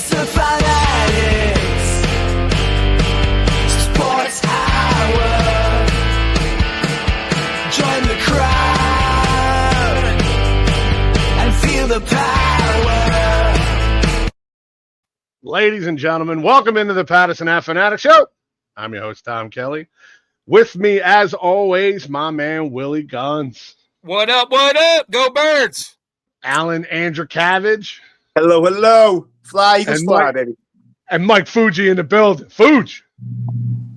It's the Fanatics Sports Hour. Join the crowd and feel the power. Ladies and gentlemen, welcome into the Pattison Ave Phanatics Show. I'm your host, Tom Kelly. With me, as always, my man, Willie Guns. What up? What up? Go Birds! Alan Andracavage. Hello, hello. Fly, Eagles, fly, baby. And Mike Fuji in the building. Fuji.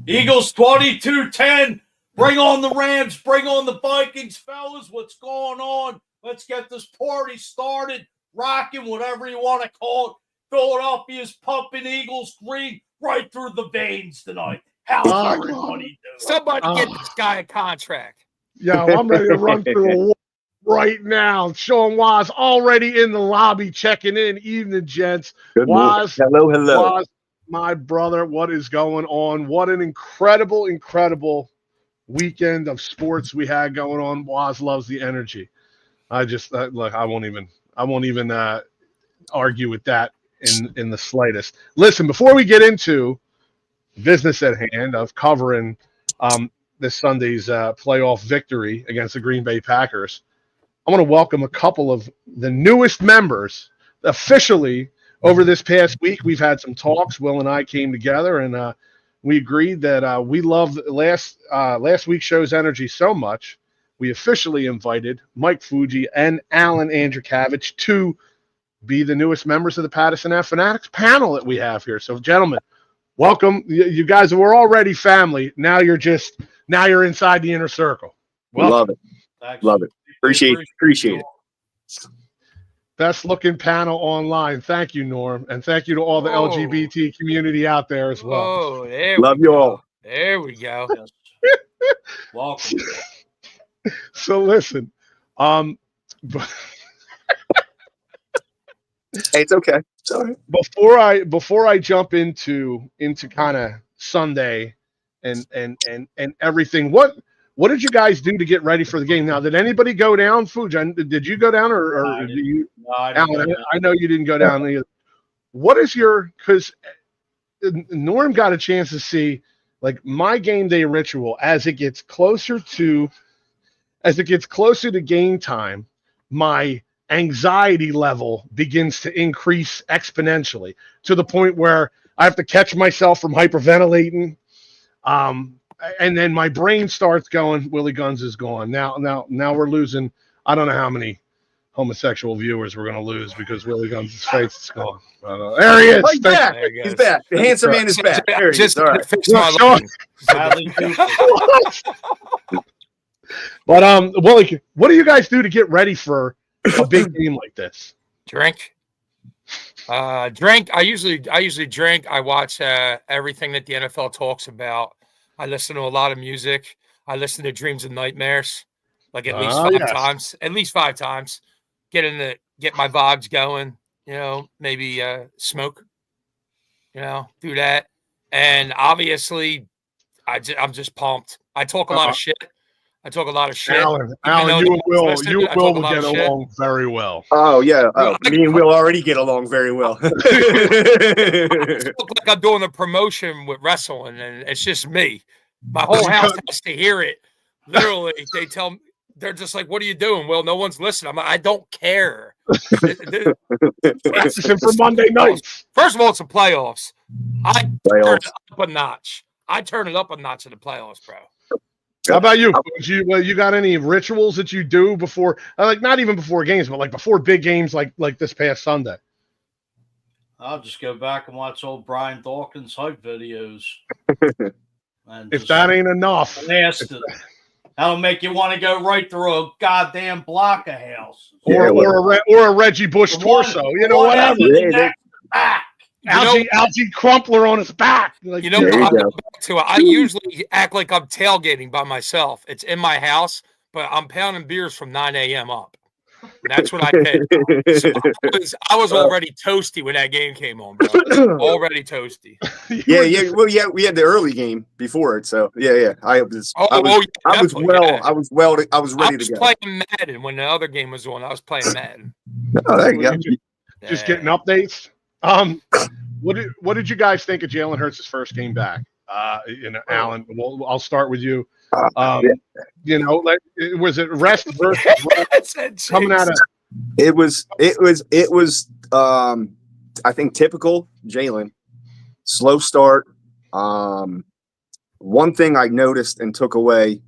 Eagles 22-10. Bring on the Rams. Bring on the Vikings, fellas. What's going on? Let's get this party started. Rocking, whatever you want to call it. Philadelphia's pumping Eagles green right through the veins tonight. How's everybody doing? Somebody get this guy a contract. Yo, I'm ready to run through a wall right now. Sean Waz already in the lobby checking in. Evening, gents. Good Waz, hello, hello. Waz, my brother, what is going on? What an incredible, incredible weekend of sports we had going on. Waz loves the energy. I won't even argue with that in the slightest. Listen, before we get into business at hand of covering this Sunday's playoff victory against the Green Bay Packers, I want to welcome a couple of the newest members officially over this past week. We've had some talks. Will and I came together, and we agreed that we loved last week's show's energy so much, we officially invited Mike Fuji and Alan Andracavage to be the newest members of the Pattison Ave Phanatics panel that we have here. So, gentlemen, welcome. You guys were already family. Now you're inside the inner circle. Welcome. Love it. Thanks. Love it. Appreciate it. Best looking panel online. Thank you, Norm. And thank you to all the LGBT community out there as well. Oh, Love you all. There we go. Yes. Welcome. So listen, Hey, it's okay. Sorry. before I jump into kind of Sunday and everything, what did you guys do to get ready for the game? Now, did anybody go down? Fuji, did you go down or did you? No, I know you didn't go down either. What is because Norm got a chance to see like my game day ritual as it gets closer to game time, my anxiety level begins to increase exponentially to the point where I have to catch myself from hyperventilating. And then my brain starts going, Willie Guns is gone. Now we're losing. I don't know how many homosexual viewers we're going to lose because Willie Guns' face is gone. There he is. Oh, he's back. He's back. The handsome man is back. There he is. All right. Fix my line. But Willie, what do you guys do to get ready for a big game like this? Drink. Drink. I usually drink. I watch everything that the NFL talks about. I listen to a lot of music. I listen to Dreams and Nightmares, like at least five times. At least 5 times. Get my vibes going. Maybe smoke. Do that. And obviously, I'm just pumped. I talk a lot of shit. Alan, you and Will will get along very well. Oh, yeah. Me and Will already get along very well. I look like I'm doing a promotion with wrestling, and it's just me. My whole house has to hear it. Literally, they're just like, "What are you doing?" Well, no one's listening. I'm like, I don't care. Practicing for Monday nights. First of all, it's the playoffs. I turn it up a notch. I turn it up a notch in the playoffs, bro. How about you? You got any rituals that you do before, like not even before games, but like before big games, like this past Sunday? I'll just go back and watch old Brian Dawkins hype videos. And if that ain't enough, that'll make you want to go right through a goddamn block of houses, or a Reggie Bush torso, whatever. Algie Crumpler on his back. Like, I usually act like I'm tailgating by myself. It's in my house, but I'm pounding beers from 9 a.m. up. And that's what I did. So I was already toasty when that game came on, bro. Already toasty. Yeah. Well, yeah, we had the early game before it, so yeah. I was ready I was to go. Playing Madden when the other game was on. I was playing Madden. Oh, there you go. Just getting updates. What did you guys think of Jalen Hurts' first game back? Alan, I'll start with you. Was it rest versus rest coming out of? It was. I think typical Jalen. Slow start. One thing I noticed and took away,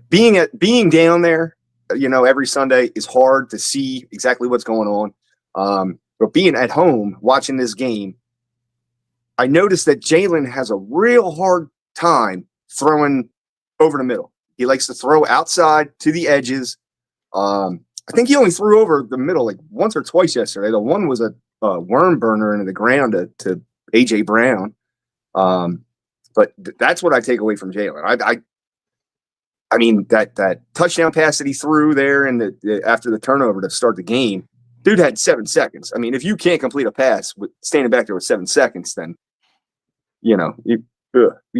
being down there, every Sunday is hard to see exactly what's going on. But being at home watching this game, I noticed that Jalen has a real hard time throwing over the middle. He likes to throw outside to the edges. I think he only threw over the middle like once or twice yesterday. The one was a worm burner into the ground to A.J. Brown. But that's what I take away from Jalen. I mean, that touchdown pass that he threw there after the turnover to start the game, dude had 7 seconds. I mean, if you can't complete a pass with standing back there with 7 seconds, then you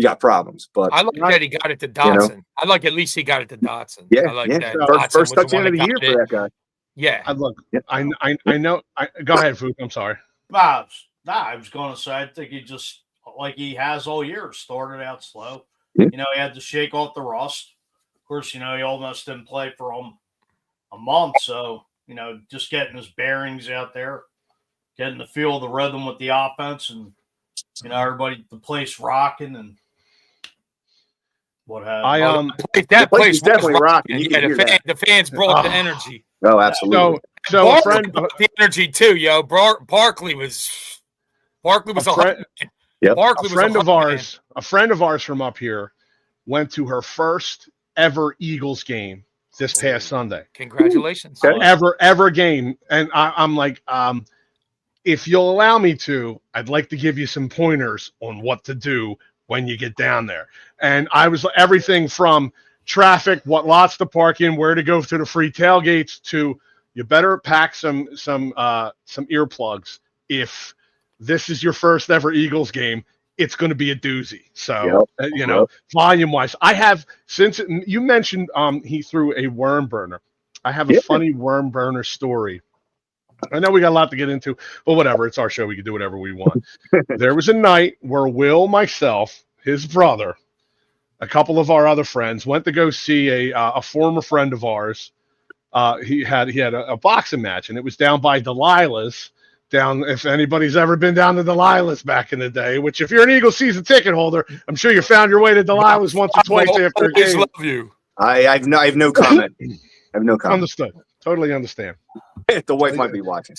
got problems. But I like that he got it to Dotson. I like at least he got it to Dotson. Yeah, I like that. First touchdown of the year for that guy. Yeah. I know. Go ahead, Fook. I'm sorry. I was going to say, I think he just, like he has all year, started out slow. Yeah. He had to shake off the rust. Of course, he almost didn't play for a month. So, just getting his bearings out there, getting the feel of the rhythm with the offense and, everybody, the place rocking and what have you. That place was definitely rocking. Yeah, the fans brought the energy. Oh, absolutely. So a friend, the energy too, yo. Barkley was a friend. Yep. A friend of ours from up here went to her first ever Eagles game this past Sunday. Congratulations. Ever game. And I'm like, if you'll allow me to, I'd like to give you some pointers on what to do when you get down there. And I was everything from traffic, what lots to park in, where to go to the free tailgates, to you better pack some earplugs. If this is your first ever Eagles game, it's going to be a doozy. So, volume wise, I have, since you mentioned he threw a worm burner, I have a funny worm burner story. I know we got a lot to get into, but whatever. It's our show. We can do whatever we want. There was a night where Will, myself, his brother, a couple of our other friends went to go see a former friend of ours. He had a boxing match, and it was down by Delilah's. Down, if anybody's ever been down to Delilah's back in the day, which if you're an Eagles season ticket holder, I'm sure you found your way to Delilah's once or twice after a game. Love you. I have no comment. I have no comment. Understood. Totally understand. The wife might be watching.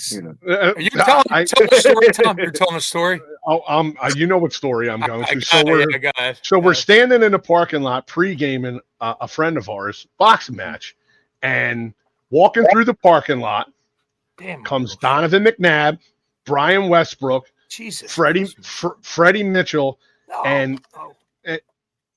Are you telling a story, Tom? You're telling a story? Oh, you know what story I'm going to. So we're standing in the parking lot pre-gaming a friend of ours boxing match, and walking through the parking lot comes Donovan McNabb, Brian Westbrook, Freddie Mitchell, and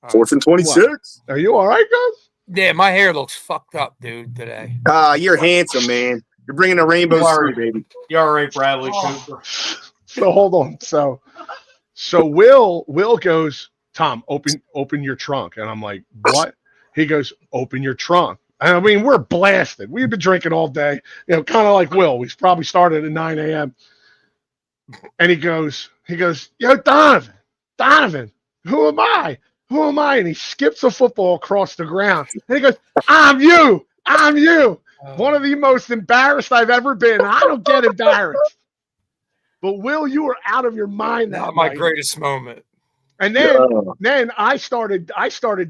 4th and 26. Are you all right, guys? Yeah, my hair looks fucked up, dude, today. You're handsome, man. You're bringing a rainbow through, baby. You're all right, Bradley Cooper. So hold on. So Will goes, Tom, open your trunk. And I'm like, what? He goes, open your trunk. I mean, we're blasted. We've been drinking all day, kind of like Will. We probably started at 9 a.m. And he goes, yo, Donovan, who am I? Who am I? And he skips a football across the ground. And he goes, I'm you. One of the most embarrassed I've ever been. I don't get embarrassed. But Will, you were out of your mind that Not my night. greatest moment. And then I started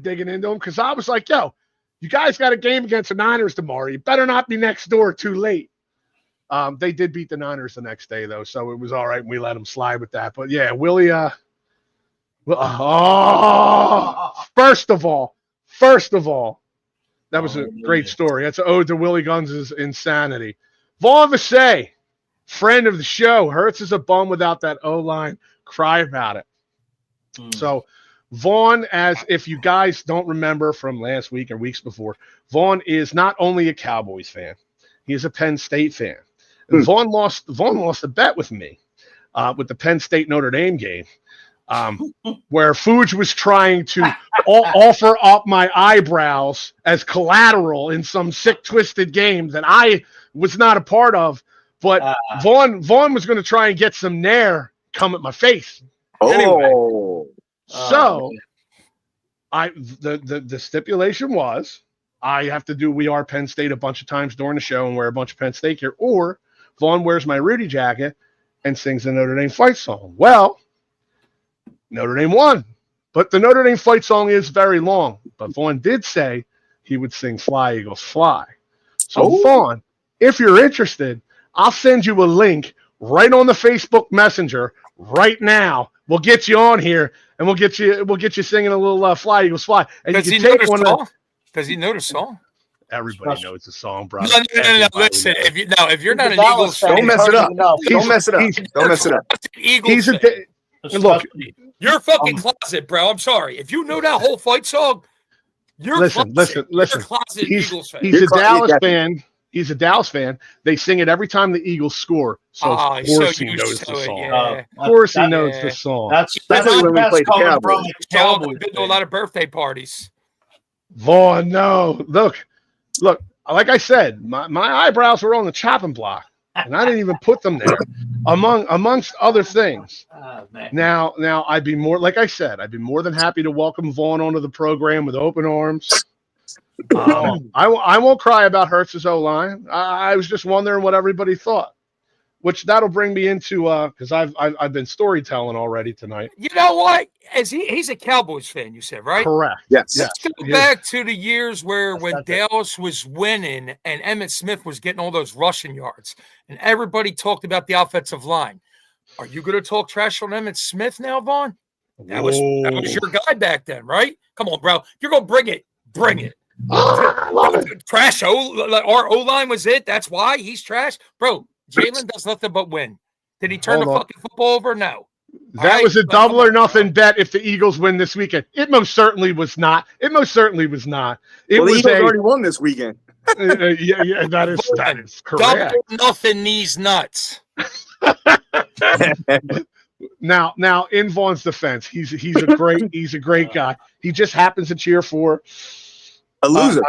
digging into him because I was like, yo, you guys got a game against the Niners tomorrow. You better not be next door too late. They did beat the Niners the next day, though, so it was all right. We let them slide with that. But, yeah, Willie first of all, that was a great story. That's an ode to Willie Guns' insanity. Vaughn Vassay, friend of the show. Hurts is a bum without that O-line. Cry about it. So Vaughn, as if you guys don't remember from last week or weeks before, Vaughn is not only a Cowboys fan, he is a Penn State fan. And Vaughn lost a bet with me with the Penn State Notre Dame game, where Fuji was trying to offer up my eyebrows as collateral in some sick, twisted game that I was not a part of. But Vaughn was going to try and get some nair come at my face. Anyway, so the stipulation was I have to do We Are Penn State a bunch of times during the show and wear a bunch of Penn State gear, or Vaughn wears my Rudy jacket and sings the Notre Dame fight song. Well, Notre Dame won, but the Notre Dame fight song is very long. But Vaughn did say he would sing Fly, Eagles, Fly. So Vaughn, if you're interested, I'll send you a link right on the Facebook Messenger right now. We'll get you on here and we'll get you singing a little Fly, Eagles, Fly. And Does you he can know take the one song? Does he know the song? Everybody knows the song, bro. No. Listen, if you're not an Dallas Eagles fan, fan, Don't mess it up. Don't mess it up. he's- Don't mess it up. Eagles fan. Look, You're fucking closet, bro. I'm sorry. If you know that whole fight song, you're listen. You're closet Eagles fan. He's a Dallas fan. He's a Dallas fan. They sing it every time the Eagles score. So of course he knows the song. Yeah. Of course he knows the song. That's Especially when we best played the coming from Cowboys. a I've Cowboys been to a fan. lot of birthday parties. Vaughn, no. Look. Like I said, my eyebrows were on the chopping block, and I didn't even put them there, amongst other things. Oh, man. Now I'd be more, like I said, I'd be more than happy to welcome Vaughn onto the program with open arms. I won't cry about Hurts' O-line. I was just wondering what everybody thought, which that'll bring me into because I've been storytelling already tonight. You know what? He's a Cowboys fan, you said, right? Correct. Yes. Let's go back to the years when Dallas was winning and Emmitt Smith was getting all those rushing yards, and everybody talked about the offensive line. Are you going to talk trash on Emmitt Smith now, Vaughn? That was your guy back then, right? Come on, bro. You're going to bring it. Bring it. I love it. Trash. Our O-line was it. That's why he's trash. Bro, Jalen does nothing but win. Did he turn the fucking football over? No. That was a double or nothing bet if the Eagles win this weekend. It most certainly was not. It was the Eagles already won this weekend. Yeah, that is correct. Double nothing these nuts. Now, in Vaughn's defense, he's a great guy. He just happens to cheer for a loser.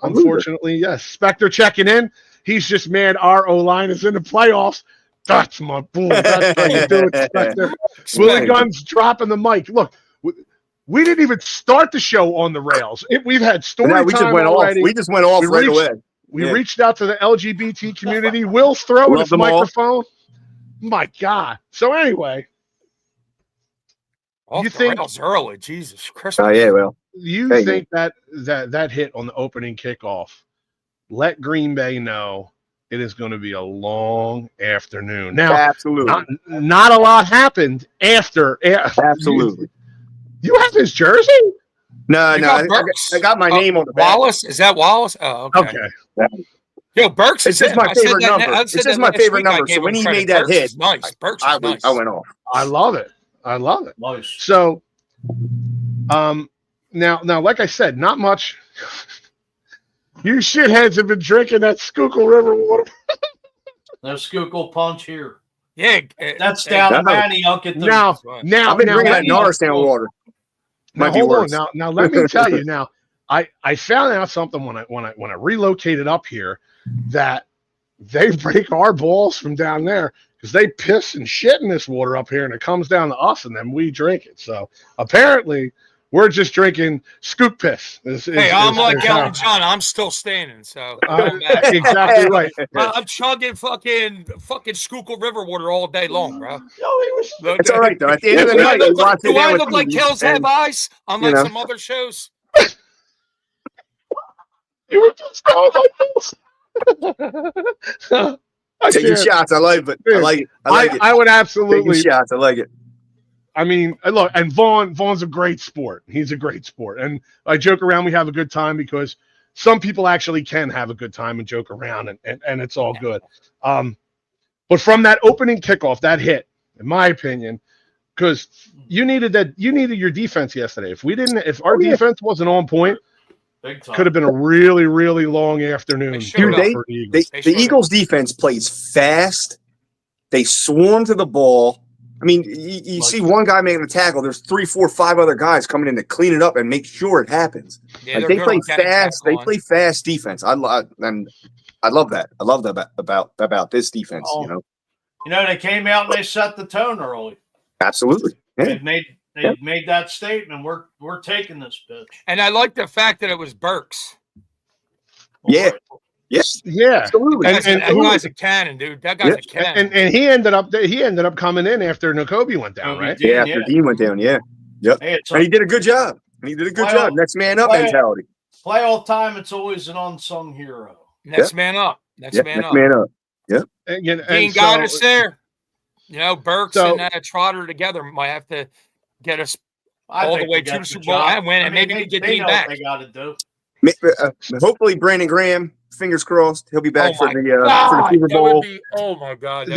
Unfortunately, yes. Spectre checking in. He's just mad our O-line is in the playoffs. That's my boy. That's how you do it, Spectre. Willie Gunn's dropping the mic. Look, we didn't even start the show on the rails. We've had story time already. We just went off right away. We reached out to the LGBT community. Will's throwing his microphone. My God. So anyway. You think early, Jesus Christ. Oh, yeah, well. You think that hit on the opening kickoff let Green Bay know it is going to be a long afternoon. Now, absolutely, not a lot happened after. Absolutely. You have his jersey? No. I got my name on the back. Wallace? Is that Wallace? Oh, okay. Yo, Burks is just my favorite number. It's just my favorite number. So when he made that hit, nice. Burks is nice. I went off. I love it. Nice. So, now, like I said, not much. You shitheads have been drinking that Schuylkill River water. No Schuylkill punch here. Yeah, that's down the Manny. I'll get the now. I've been drinking that Norristown water. Now hold on. Now let me tell you. Now I found out something when I relocated up here that they break our balls from down there because they piss and shit in this water up here and it comes down to us and then we drink it. So apparently. We're just drinking scoop piss. I'm like Elton John. I'm still standing. So exactly right. I'm chugging fucking Schuylkill River water all day long, bro. It's all right though. At the end of the night, do I look like Kells Have Eyes on like some other shows? You were just going like this. Taking shots. I like it. I would absolutely taking shots. I like it. I mean, look, and Vaughn's a great sport. He's a great sport. And I joke around, we have a good time because some people actually can have a good time and joke around and it's all good. But from that opening kickoff, that hit, in my opinion, because you needed your defense yesterday. If our defense wasn't on point, could have been a really, really long afternoon. Dude, the Eagles defense plays fast. They swarm to the ball. I mean, you see one guy making a tackle. There's 3, 4, 5 other guys coming in to clean it up and make sure it happens. Yeah, they play fast. They play fast defense. I I love that. I love that about this defense. Oh. You know, They came out and they set the tone early. absolutely. Yeah. They made that statement. We're taking this bitch. And I like the fact that it was Burks. Yeah. Yes. Yeah, Absolutely. That guy's a cannon, dude. That guy's a cannon. and he ended up coming in after N'Kobe went down, right? Yeah, after Dean went down. Yeah. Yep. Hey, and he did a good job. Next man up mentality. Playoff time, it's always an unsung hero. Next man up. Next man up. Yep. Dean got us there. Burks and Trotter together might have to get us all the way to the Super Bowl and win, and maybe we get Dean back. They got to do. Hopefully, Brandon Graham. Fingers crossed, he'll be back for the Super Bowl. Oh my God!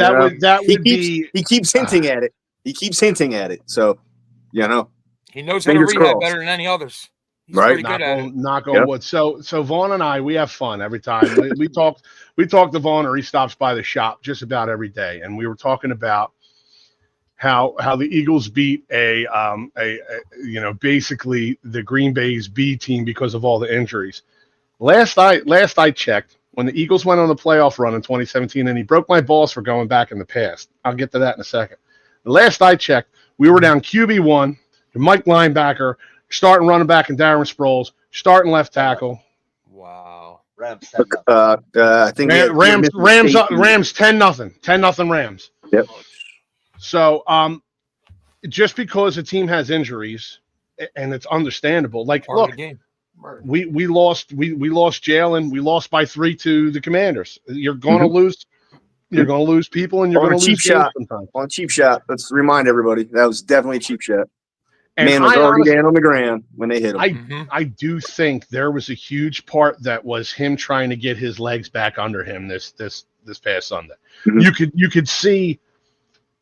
He keeps hinting at it. He keeps hinting at it. So, he knows how to rehab better than any others. He's right? Knock on wood. So Vaughn and I, we have fun every time we talk to Vaughn, or he stops by the shop just about every day, and we were talking about how the Eagles beat basically the Green Bay's B team because of all the injuries. Last I checked, when the Eagles went on the playoff run in 2017, and he broke my balls for going back in the past. I'll get to that in a second. The last I checked, we were down QB1, your Mike linebacker, starting running back and Darren Sproles, starting left tackle. Wow. Rams. I think Rams 10-0 Rams. Yep. So just because a team has injuries, and it's understandable. Like, look, we lost Jalen. We lost by 3 to the Commanders. You're going to lose. You're going to lose people, and you're going to lose shot. Sometimes. On a cheap shot. Let's remind everybody that was definitely a cheap shot. And Man was already down on the ground when they hit him. I do think there was a huge part that was him trying to get his legs back under him this past Sunday. Mm-hmm. You could see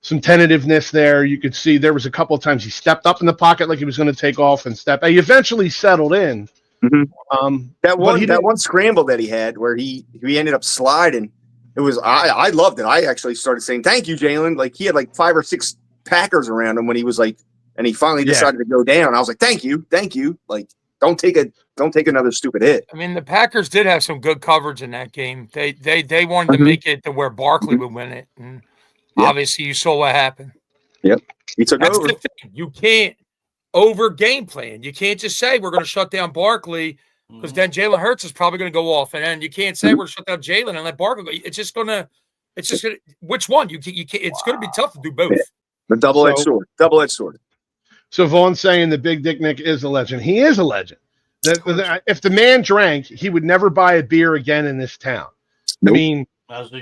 some tentativeness there. You could see there was a couple of times he stepped up in the pocket like he was going to take off and step. He eventually settled in. Mm-hmm. That one scramble that he had where he ended up sliding. It was I loved it. I actually started saying thank you, Jalen. Like he had like 5 or 6 Packers around him when he was like, and he finally decided to go down. I was like, thank you. Like don't take another stupid hit. I mean, the Packers did have some good coverage in that game. They wanted to make it to where Barkley would win it, and obviously you saw what happened. Yep, he took over. The thing. You can't over game plan. You can't just say we're going to shut down Barkley because then Jalen Hurts is probably going to go off, and then you can't say we're going to shut down Jalen and let Barkley go. It's just going to. Which one? You can't. It's going to be tough to do both. The double-edged sword. Double-edged sword. So Vaughn's saying the Big Dick Nick is a legend. He is a legend. If the man drank, he would never buy a beer again in this town. Nope. I mean,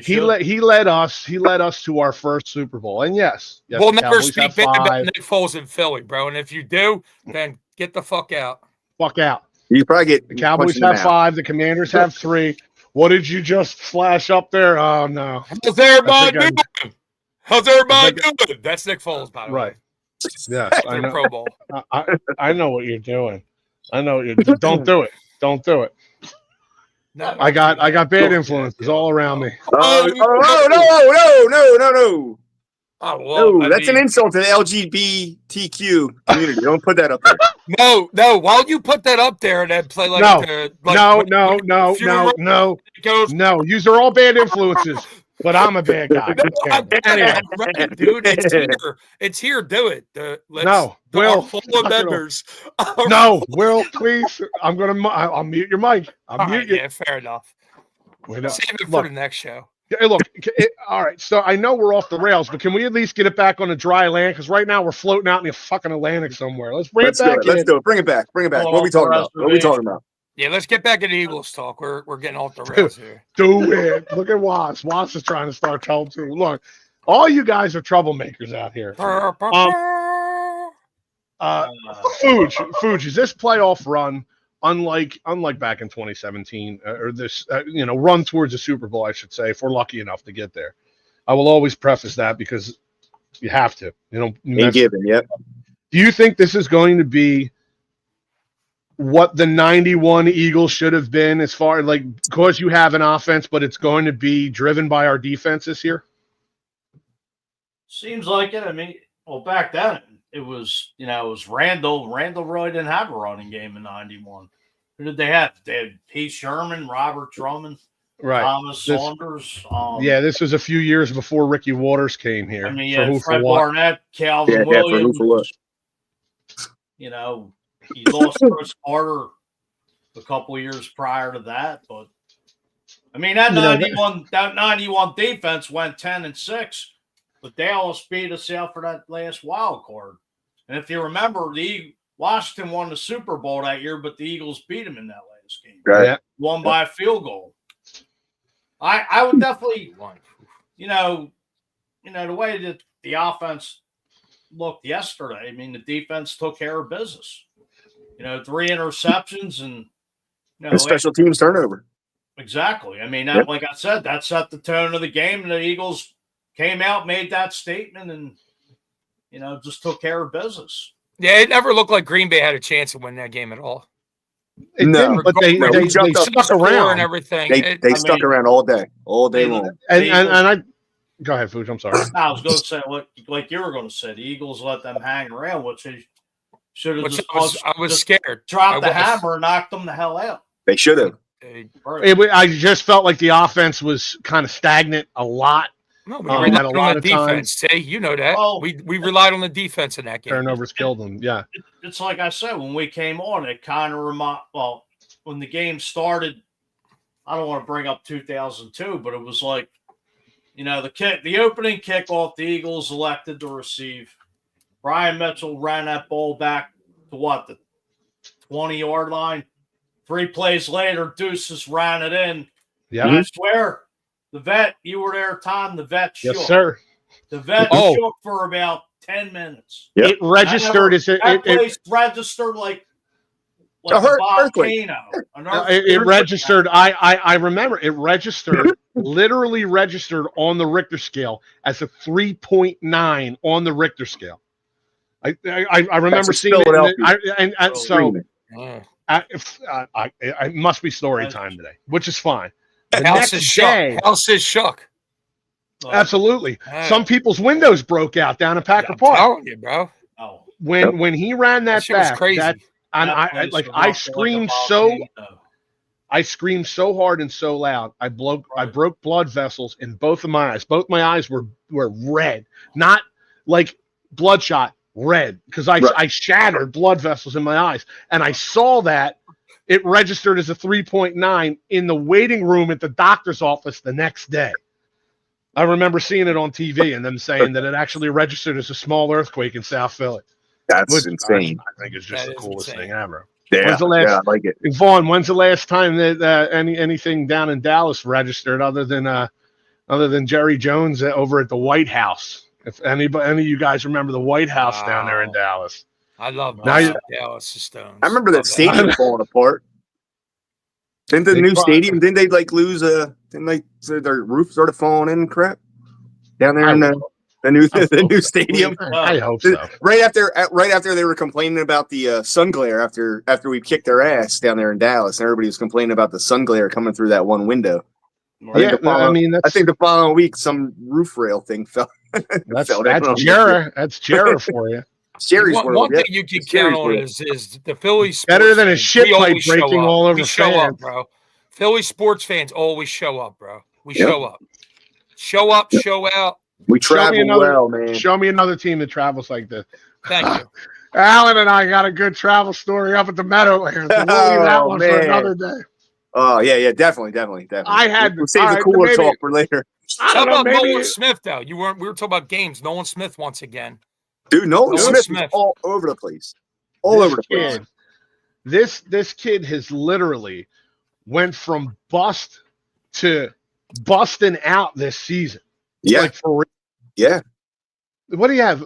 he led us to our first Super Bowl. And yes we'll never speak bad about Nick Foles in Philly, bro. And if you do, then get the fuck out. Fuck out. You probably get the Cowboys have 5, the Commanders have 3. What did you just flash up there? Oh no. How's everybody doing? How's everybody doing? That's Nick Foles, by the way. Right. Yes, I know. Pro Bowl. I know what you're doing. I know what you're doing. Don't do it. Don't do it. No, I got bad influences all around me. No. Oh, that's an insult to the LGBTQ community. Don't put that up there. No. Why would you put that up there and then play like no. These are all bad influences. But I'm a bad guy. Anyway, dude, it's here. Do it. Will. Members. No, Will, please. I'll mute your mic. I'll mute you. Yeah, fair enough. Save it for the next show. Hey, look, all right. So I know we're off the rails, but can we at least get it back on the dry land? Because right now we're floating out in the fucking Atlantic somewhere. Let's bring it back. Let's do it. Bring it back. What are we talking about? Yeah, let's get back into Eagles talk. We're getting off the rails here. Do it. Look at Watts. Watts is trying to start telling too. Look, all you guys are troublemakers out here. Fuji, this playoff run, unlike back in 2017, or this run towards the Super Bowl, I should say, if we're lucky enough to get there. I will always preface that because you have to. Yep. Do you think this is going to be what the 91 Eagles should have been as far as because you have an offense, but it's going to be driven by our defense this year? Seems like it. I mean, back then it was Randall. Randall really didn't have a running game in 91. Who did they have? They had Pete Sherman, Robert Drummond. Right. Thomas This- Saunders. Yeah, this was a few years before Ricky Waters came here. I mean, for who, for Fred what? Barnett, Calvin Yeah, for who, Williams. for what? You know, he lost Chris Carter a couple years prior to that, but I mean that 91 defense went 10-6, but Dallas beat us out for that last wild card. And if you remember, Washington won the Super Bowl that year, but the Eagles beat them in that last game. Right. Yeah. Won by a field goal. I would definitely, you know, the way that the offense looked yesterday. I mean, the defense took care of business. 3 interceptions and A special teams turnover. Exactly. I mean, Yep. like I said, that set the tone of the game, and the Eagles came out, made that statement, and just took care of business. Yeah, it never looked like Green Bay had a chance to win that game at all. It No, didn't, but they jumped up. stuck Score around. and everything. They stuck around all day long. And I go ahead, Fuji. I'm sorry. I was going to say, like you were going to say, the Eagles let them hang around, which they should have I was scared. dropped the I was. hammer and knocked them the hell out. They should have. I just felt like the offense was kind of stagnant a lot. No, we at relied a on lot the of defense. Say, you know that. Well, we relied on the defense in that game. Turnovers killed them. Yeah. It's like I said, when we came on, it kind of when the game started, I don't want to bring up 2002, but it was like, the opening kickoff, the Eagles elected to receive. Brian Mitchell ran that ball back to the 20-yard line. 3 plays later, Deuces ran it in. Yeah. And I swear, the vet, you were there, Tom, the vet shook. Yes, sir. The vet Oh. shook for about 10 minutes. Yep. It registered as That place registered like A a earthquake. volcano. it registered. I remember it registered, literally registered on the Richter scale as a 3.9 on the Richter scale. I remember That's seeing it. Philadelphia. And so Yeah. it must be story time today, which is fine. The House next is shook. day, House is shook. absolutely. Yeah. Some people's windows broke out down at Packer I'm Park telling you, bro. Oh, when he ran That that shit was back. crazy. And I screamed I screamed so hard and so loud. I broke blood vessels in both of my eyes. Both my eyes were red, not like bloodshot, red, because I shattered blood vessels in my eyes. And I saw that it registered as a 3.9 in the waiting room at the doctor's office the next day. I remember seeing it on TV and them saying that it actually registered as a small earthquake in South Philly. That's insane. I think it's just That the is coolest insane. thing ever. Yeah, When's the last- I like it. Vaughn, when's the last time that anything down in Dallas registered other than Jerry Jones over at the White House? If any of you guys remember the White House down there in Wow. Dallas. I love Now you- Dallas Stones. I remember Love that stadium falling apart. Didn't the They new tried. stadium? Didn't they lose their roof started falling in and crap down there in the new stadium? I hope so. Right after they were complaining about the sun glare after we kicked their ass down there in Dallas, and everybody was complaining about the sun glare coming through that one window. Yeah, I mean I think the following week some roof rail thing fell. that's fell down. Jarrah. That's Jarrah for you. Jerry's One World. thing Yeah. you can It's Jerry's count on World. is the Philly sports Better than a fans, shit we pipe always show breaking up. all over We show fans. up, bro. Philly sports fans always show up, bro. We Yep. show up. Show up, show out. We Show me travel another- well, man. Show me another team that travels like this. Thank you. Alan and I got a good travel story up at the Meadowlands. We'll leave that Oh, one for man. another day. Oh yeah, definitely. I had- We'll save all the right, cooler maybe- talk for later. I How don't know, about maybe Nolan Smith though? We were talking about games. Nolan Smith once again. Dude, Nolan Nolan Smith Smith. is all over the place. All over the place. This kid has literally went from bust to busting out this season. Yeah, Like for real. yeah. What do you have?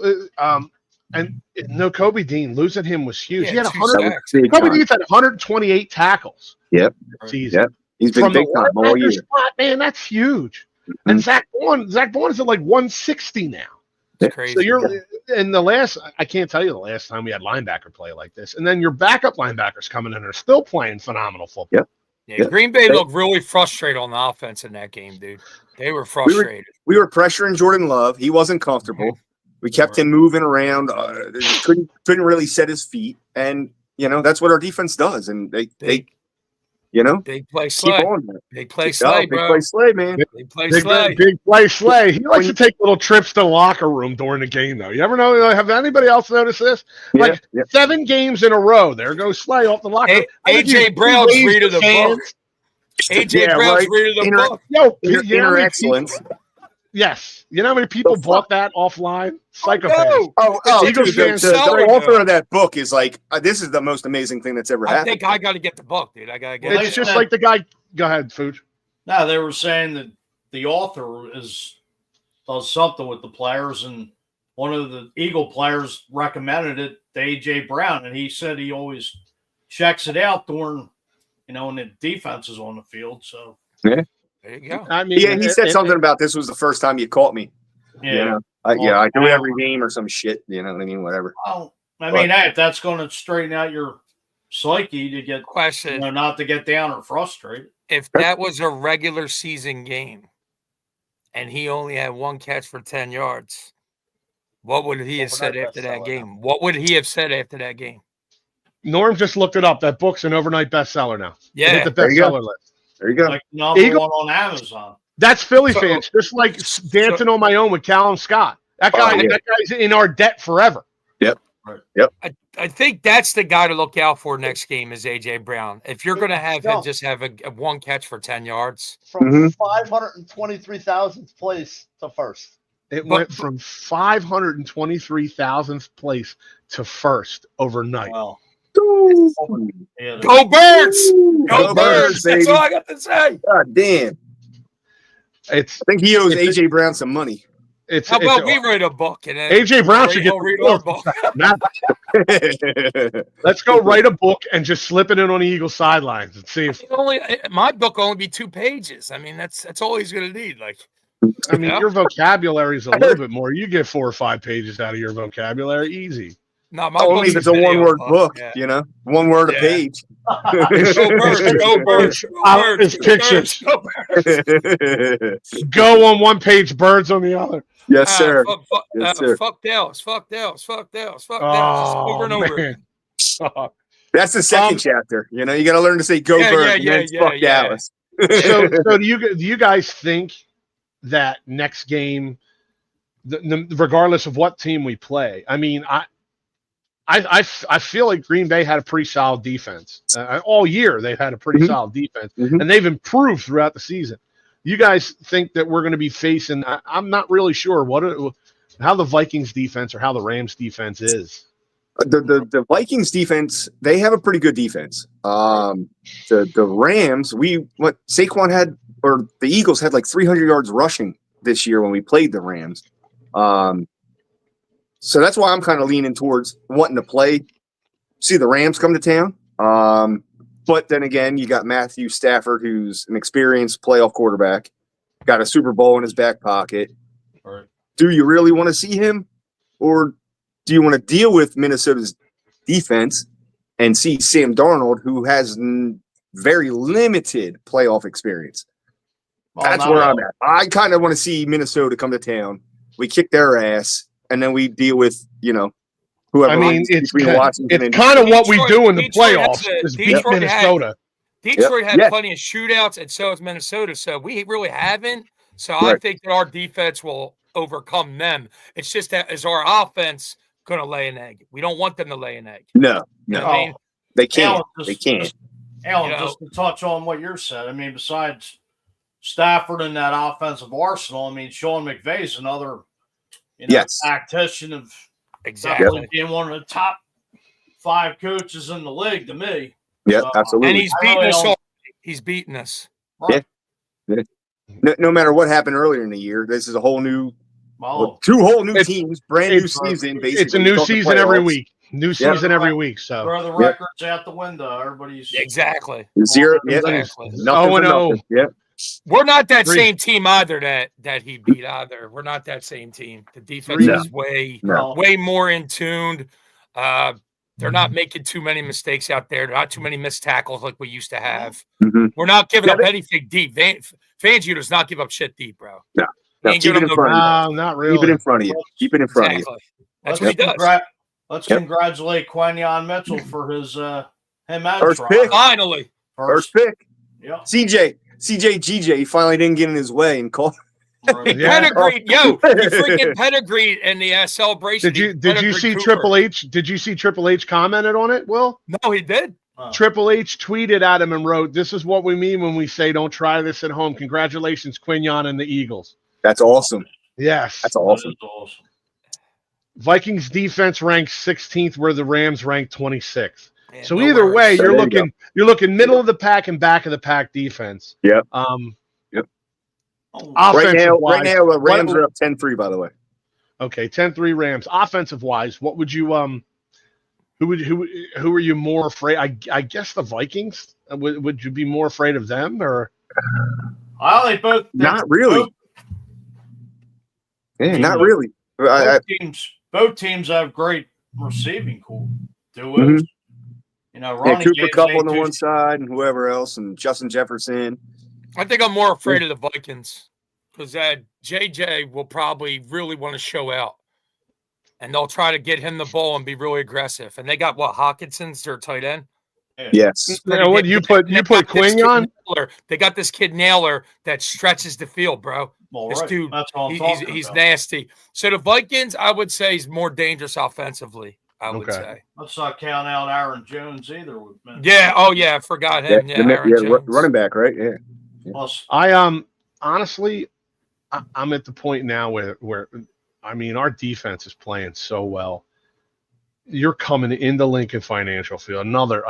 And no, Kobe Dean losing him was huge. Yeah, he had two 100. That was sacks. big Kobe time. Dean's had 128 tackles. Yep. Season. Yep. He's been From big the time all linebacker year. spot, man, that's huge. And Zach Bourne is at like 160 now. It's crazy. So you're in the last. I can't tell you the last time we had linebacker play like this. And then your backup linebackers coming in are still playing phenomenal football. Yep. Yeah, Green Bay looked really frustrated on the offense in that game, dude. They were frustrated. We were pressuring Jordan Love. He wasn't comfortable. We kept him moving around. Couldn't really set his feet. And that's what our defense does. And they You know, Big play keep Slay. on that. Big play Oh, Slay, big bro. play Slay, man. Big play Big, Slay. big play Slay. He likes to take little trips to the locker room during the game, though. You ever know? Have anybody else noticed this? Yeah, Like yeah. 7 games in a row, there goes Slay off the locker room. AJ Brown's reading the book. AJ Yeah, Brown's right. reading the book. Yo, Inner, you know how inner many excellence. people- yes. You know how many people The fuck? bought that offline? Psychopaths. No. Oh, Eagles dude, fans the selling author them. of that book is like, this is the most amazing thing that's ever I happened. think I got to get the book, dude. I got to get Well, it. It's just like the guy. Go ahead, Fuji. No, they were saying that the author does something with the players, and one of the Eagle players recommended it to AJ Brown, and he said he always checks it out during, when the defense is on the field. So There you go. I mean, Yeah, he said something about this was the first time you caught me. yeah. You know? I do every game or some shit. You know what I mean? Whatever. Well, I mean, hey, if that's going to straighten out your psyche to get, Question: not to get down or frustrated. if that was a regular season game, and he only had 1 catch for 10 yards, what would he have said after that game? What would he have said after that game? Norm just looked it up. That book's an overnight bestseller now. It Yeah. hit the There you go. bestseller list. There you go. Like number Eagle- one on Amazon. That's Philly So- fans, just like dancing on my own with Callum Scott. That guy, yeah. that guy's in our debt forever. I think that's the guy to look out for next game is AJ Brown. If you're going to have him just have a 1 catch for 10 yards, From Mhm. 523,000th place to first. It But- went from 523,000th place to first overnight. Well, yeah, go Birds! Go Go Birds! Birds, That's baby. all I got to say. God damn. It's I think he owes It's- AJ Brown some money. it's How about it's, we write a book and then AJ Brown should get he'll read our book? Let's go write a book and just slip it in on the Eagle sidelines and see if My book only be 2 pages. I mean, that's all he's going to need. Like, I mean Yeah. your vocabulary is a little bit more. You get 4 or 5 pages out of your vocabulary easy. no, my Only book's if it's a video 1-word book, Yeah. 1 word Yeah. a page. Go Birds! Go Birds! Go Birds! It's Go pictures. Birds, go Birds. Go on one page, birds on the other. Yes, sir. Yes, sir. Fuck Dallas. Fuck Dallas. Fuck Dallas. Fuck Dallas. Just over and over. man. Oh. That's the second chapter. You got to learn to say "Go Yeah, Birds" yeah, and then yeah, fuck yeah. Dallas. So do you guys think that next game, regardless of what team we play, I mean, I feel like Green Bay had a pretty solid defense all year. They've had a pretty Mhm. solid defense, Mhm. and they've improved throughout the season. You guys think that we're going to be facing? I'm not really sure how the Vikings defense or how the Rams defense is. The Vikings defense, they have a pretty good defense. The Rams, Saquon had, or the Eagles had like 300 yards rushing this year when we played the Rams. So that's why I'm kind of leaning towards wanting to see the Rams come to town. But then again, you got Matthew Stafford, who's an experienced playoff quarterback, got a Super Bowl in his back pocket. Right. Do you really want to see him? Or do you want to deal with Minnesota's defense and see Sam Darnold, who has very limited playoff experience? That's where I'm at. I kind of want to see Minnesota come to town. We kick their ass, and then we deal with, whoever. I mean, it's between Washington and kind of what we Detroit- do in the Detroit playoffs has is beat Detroit had- Minnesota. Detroit had Yeah. plenty of shootouts, and so has Minnesota. So we really haven't. So I Right. think that our defense will overcome them. It's just that is our offense going to lay an egg? We don't want them to lay an egg. No, You know no, what I mean? they can't. Alan, They can't. Alan, You know- just to touch on what you said, I mean, besides Stafford and that offensive arsenal, I mean, Sean McVay's another, Yes. tactician of Exactly. definitely being one of the top 5 coaches in the league to me. Yeah, So, absolutely. And he's I beating really us don't- all. He's beating us. Right. No matter what happened earlier in the year, this is a whole new, Well, 2 whole new It's- teams, brand new it's- season. Basically, It's a new Talking season every playoffs. week. New season every week. So throw the records out the window. Everybody's Exactly. 0, yeah, Exactly. nothing Oh, for and oh. nothing. Yeah, We're not that Three. same team either that he beat either. We're not that same team. The defense No. is no. way more in tuned. They're not making too many mistakes out there. Not too many missed tackles like we used to have. Mhm. We're not giving Yeah, up anything deep. Fangio does not give up shit deep, bro. No, He ain't keep giving it in up front of you. no, not Keep it really. in front of you. Keep it in front of you. Exactly. That's what he does. Let's Yep. congratulate Quinyon Mitchell for his him and First Toronto. pick. Finally. First pick. Yeah. CJ GJ, he finally didn't get in his way and called. Right. Yeah. Pedigreed, yo, he freaking pedigreed in the celebration. Did you see Triple H? Did you see Triple H commented on it, Will? No, he did. Triple H tweeted at him and wrote, "This is what we mean when we say don't try this at home. Congratulations, Quignon and the Eagles." That's awesome. Yes. That's awesome. That is awesome. Vikings defense ranked 16th, where the Rams ranked 26th. Yeah, So no either worries. way, So you're there you looking middle of the pack and back of the pack defense. Yep. Oh, Offensive Right now, wise, Rams are up 10-3, by the way. okay, 10-3 Rams. Offensive wise, what would you who are you more afraid? I guess the Vikings. Would you be more afraid of them or? They both. Not really. Not really. Both teams have great receiving core. Duos. Mhm. You know, Yeah, running Cooper games Kupp ain't on the too- one side and whoever else, and Justin Jefferson. I think I'm more afraid of the Vikings because JJ will probably really want to show out, and they'll try to get him the ball and be really aggressive. And they got Hawkinson's their tight end. Yes. What you put Quignon? They got this kid Naylor that stretches the field, bro. Well, This right. dude, That's what I'm he's talking about. nasty. So the Vikings, I would say, is more dangerous offensively. I would Okay. say. Let's not count out Aaron Jones either. With Yeah. Oh yeah. I forgot him. Yeah. Aaron Jones. running back, right? Yeah. Plus, I honestly, I'm at the point now where I mean our defense is playing so well. You're coming into Lincoln Financial Field. Another.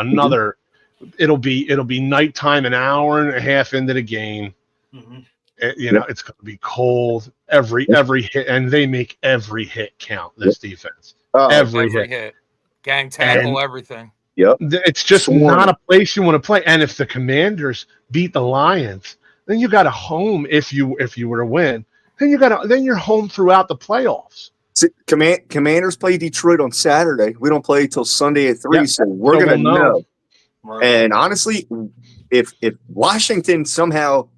It'll be nighttime, an hour and a half into the game. mhm. It's going to be cold. Every hit, and they make every hit count. This defense, every hit. hit, gang tackle, And- everything. It's just Swarming. not a place you want to play. And if the Commanders beat the Lions, then you got a home. If you were to win, then you're home throughout the playoffs. See, Commanders play Detroit on Saturday. We don't play till Sunday at 3, Yep. so we're So gonna we'll know. know. Right. And honestly, if Washington somehow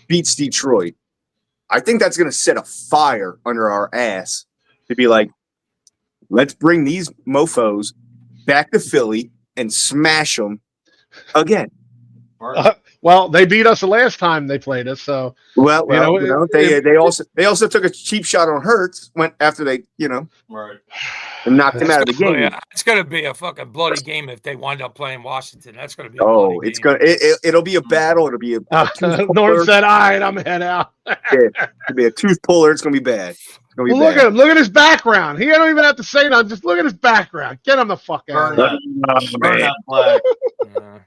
beats Detroit, I think that's gonna set a fire under our ass to be like, let's bring these mofos back to Philly and smash them again. Right. Well, they beat us the last time they played us. So Well, it- they also took a cheap shot on Hurts went after they Right. and knocked him out of the game. It's going to be a fucking bloody game if they wind up playing Washington. That's going to be. Oh, it's gonna it'll be a battle. It'll be a Norm said, "All right, I'm head out." it'll be a tooth puller. It's gonna be bad. It's gonna be Well, look bad. at him. Look at his background. He don't even have to say nothing. Just look at his background. Get him the fuck out. Burn of that, here. burn that flag.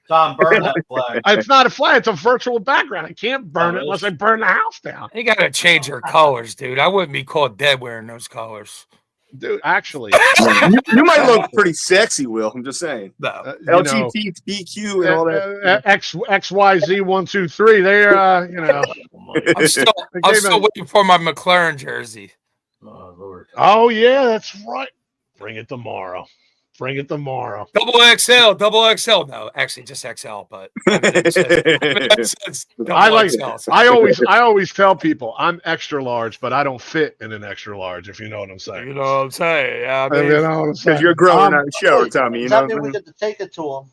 Tom, burn that flag. It's not a flag. It's a virtual background. I can't burn Oh, it it unless is. I burn the house down. You got to change your colors, dude. I wouldn't be called dead wearing those colors. Dude, actually, You might look pretty sexy, Will. I'm just saying. No. LGBTQ and all that. XYZ 1 2 3. They're I'm still waiting for my McLaren jersey. Oh, Lord. Oh yeah, that's right. Bring it tomorrow. Bring it tomorrow. Double XL. No, actually just XL, but I always tell people I'm extra large, but I don't fit in an extra large, if you know what I'm saying. You know what I'm saying? Yeah, I mean, You know what I'm saying? Because you're growing on the show, Tommy. You Does know. that mean we get to take it to him?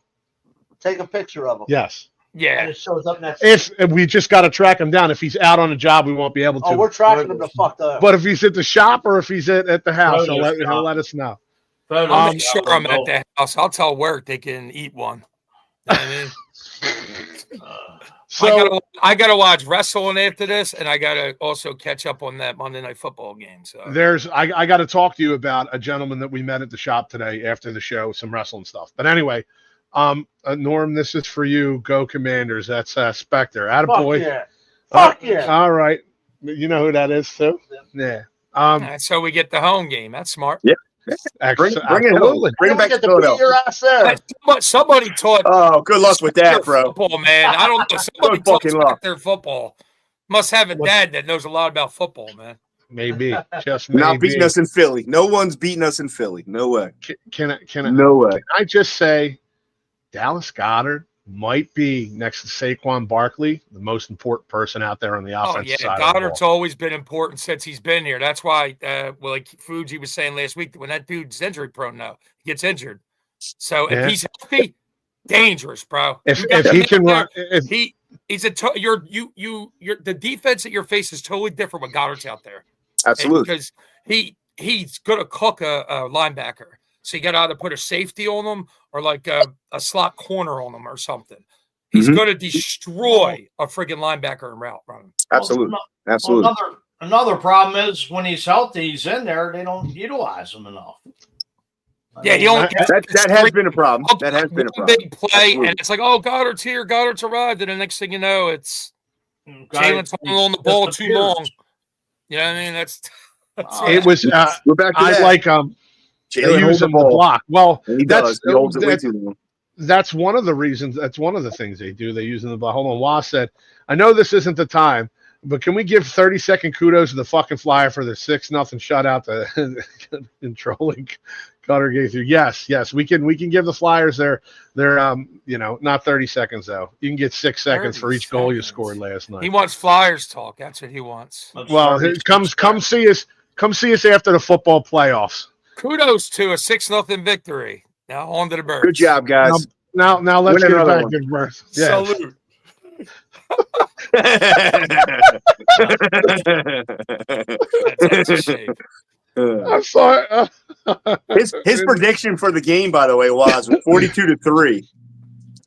Take a picture of him. Yes. And yeah. it shows up next. If we just got to track him down. If he's out on a job, we won't be able to. Oh, we're tracking him to fuck up. But if he's at the shop or if he's at the house, Photos, he'll let us know. Photos I'll of make sure that I'm at remote. the house. I'll tell work they can eat one. You know what I mean? So I gotta watch wrestling after this, and I gotta also catch up on that Monday Night Football game. So I got to talk to you about a gentleman that we met at the shop today after the show, some wrestling stuff. But anyway, Norm, this is for you. Go Commanders. That's Spectre. Fuck Attaboy. yeah. Fuck yeah. All right. You know who that is too? Yeah. so we get the home game. That's smart. Yeah. Bring it home. Absolutely. Bring it back Get to to beat your Philadelphia. ass there. Somebody taught Oh, good luck with that, bro. football, man. I don't know. Somebody Good taught fucking luck. their football. Must have a dad that knows a lot about football, man. Maybe. Just Not maybe. beating us in Philly. No one's beating us in Philly. No way. Can No way. I just say Dallas Goedert might be next to Saquon Barkley, the most important person out there on the Oh, offensive yeah. side. of the Goddard's ball. always been important since he's been here. That's why, like Fuji was saying last week, when that dude's injury prone now, he gets injured. So Yeah. if he's healthy, dangerous, bro. If he can run, he's the defense that you're facing is totally different when Goddard's out there. Absolutely. Because he's gonna cook a linebacker. So you got to either put a safety on him or like a slot corner on him or something. He's going to destroy a friggin' linebacker in route running. Absolutely. Absolutely. Another problem is when he's healthy, he's in there. They don't utilize him enough. Yeah, he only that has been a problem. That has been a problem. Big play, absolutely. And it's like, oh, Goddard's here, Goddard's arrived, and the next thing you know, it's Jalen's holding on the ball too long. You know what I mean? That's it was. We're back to that. Like Jalen holds the block. Well, he does. He holds it way too long. That's one of the reasons. That's one of the things they do. They use in the block. Hold on. Waz said, I know this isn't the time, but can we give 30-second kudos to the fucking Flyer for their 6-0 shutout to controlling Cutter gave through? Yes, we can give the Flyers their not 30 seconds though. You can get 6 seconds for each goal you scored last night. He wants Flyers talk. That's what he wants. Well, come see us. Come see us after the football playoffs. Kudos to a 6-0 victory. Now on to the Birds. Good job, guys. Now let's get back to the Birds. Yeah. Salute. That's a shame. I'm sorry. His prediction for the game, by the way, was 42-3.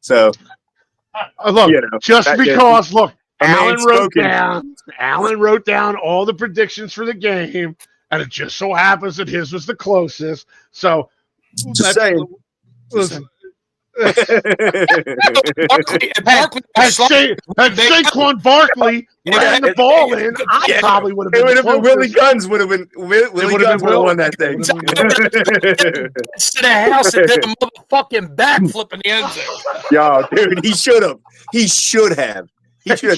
So look, Alan wrote down all the predictions for the game, and it just so happens that his was the closest. So just saying. Had Saquon Barkley ran the ball in, I probably would have been. It would have been Willie Guns. Would have won that thing. To the house and did a motherfucking backflip in the end zone. Yo, dude, he should have. He should have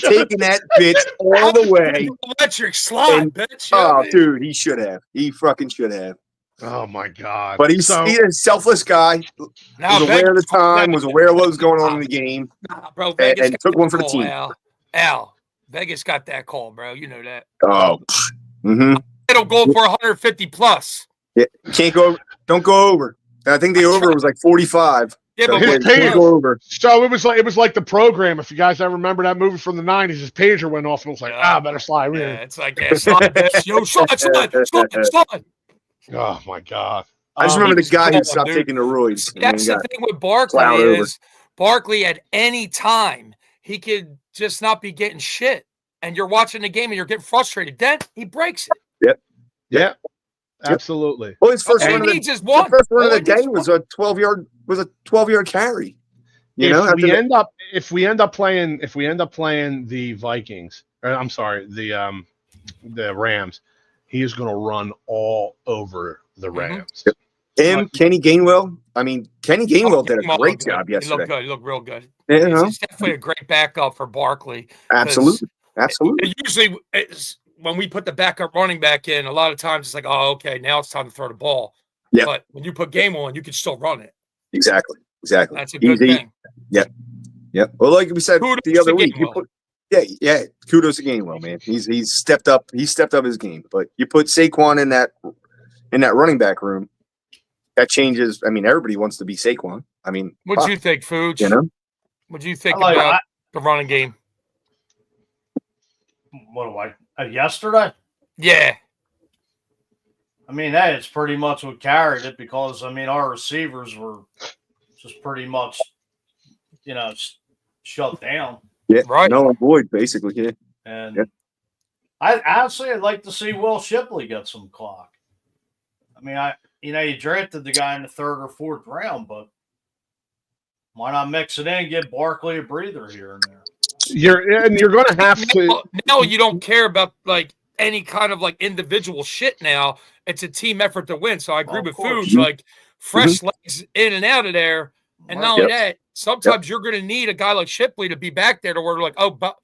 taken that bitch all the way. Electric slide, bitch. Oh, dude, he should have. He fucking should have. Oh my God! But he's a selfless guy. Was aware of the time. Was aware of what was going on in the game. Bro, and took one for the team. Al, Vegas got that call, bro. You know that. Oh, it'll go for 150 plus. Yeah, can't go. Don't go over. I think the over was like 45. Yeah, but can't go over. So it was like the program. If you guys ever remember that movie from the '90s, his pager went off and it was like, better slide. Yeah, it's like slide, bitch. Yo, slide. Oh my God! I just remember the guy who stopped taking the roids. That's the thing with Barkley is Barkley at any time he could just not be getting shit, and you're watching the game and you're getting frustrated. Then he breaks it. Yep. Absolutely. Well, his first run of the game was a 12-yard carry. If we end up playing the Vikings, or I'm sorry, the Rams, he is going to run all over the Rams. And Kenny Gainwell. I mean, Kenny Gainwell did a great job yesterday. He looked good. He looked real good. Yeah, he's definitely a great backup for Barkley. Absolutely. Usually, when we put the backup running back in, a lot of times it's like, oh, okay, now it's time to throw the ball. Yeah. But when you put game on, you can still run it. Exactly. That's a good thing. Yep. Well, like we said the other week, kudos to Gainwell, man. He's stepped up. He stepped up his game. But you put Saquon in that running back room, that changes. I mean, everybody wants to be Saquon. I mean, what do you think, Fuji? What do you think about the running game? What do I? Yesterday? Yeah. I mean, hey, it's pretty much what carried it because our receivers were just pretty much, shut down. Yeah, right. No one void, basically. Yeah. And I'd like to see Will Shipley get some clock. I mean, you drafted the guy in the 3rd or 4th round, but why not mix it in, give Barkley a breather here and there? You're going to have to. Now you don't care about like any kind of like individual shit. Now it's a team effort to win. So I agree with Fuji. Like fresh legs in and out of there, and not only that, sometimes you're going to need a guy like Shipley to be back there to where like, oh, but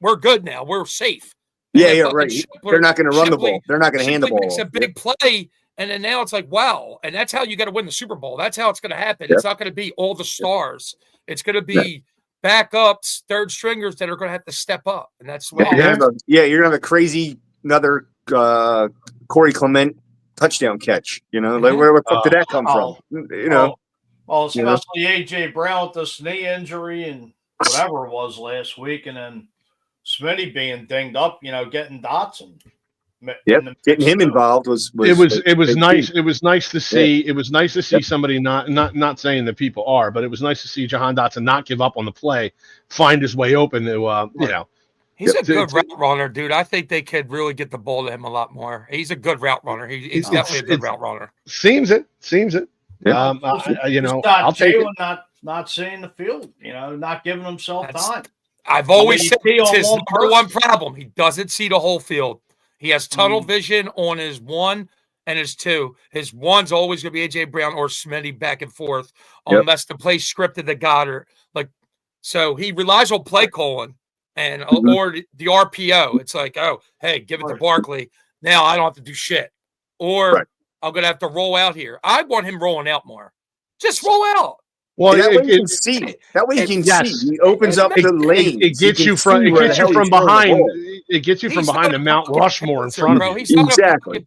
we're good now. We're safe. Yeah, right. They're not going to run the ball. They're not going to hand the ball. It's a big play, and then now it's like, wow. And that's how you got to win the Super Bowl. That's how it's going to happen. It's not going to be all the stars. It's going to be backups, third stringers that are going to have to step up, and that's what. You're going to have a crazy another Corey Clement touchdown catch. Like where the fuck did that come from? Well, You know? especially AJ Brown with this knee injury and whatever it was last week, and then Smitty being dinged up, getting Dotson. Yep, getting him involved was it was big nice. key. It was nice to see. It was nice to see somebody not saying that people are, but it was nice to see Jahan Dotson not give up on the play, find his way open to He's a good route runner, dude. I think they could really get the ball to him a lot more. He's a good route runner. He's definitely a good route runner. Seems it. Yeah. I'll take it. Not seeing the field, not giving himself time. I've always said it's his one number one problem. He doesn't see the whole field. He has tunnel vision on his 1 and his 2. His 1's always going to be AJ Brown or Smitty back and forth, unless the play scripted to Goddard. So he relies on play calling and or the RPO. It's like, oh, hey, give it to Barkley. Now I don't have to do shit. Or I'm going to have to roll out here. I want him rolling out more. Just roll out. Well, that way you can see. That way you can see. He opens up the lane. It gets you from behind. It gets you from behind the Mount Rushmore in front of you. Exactly.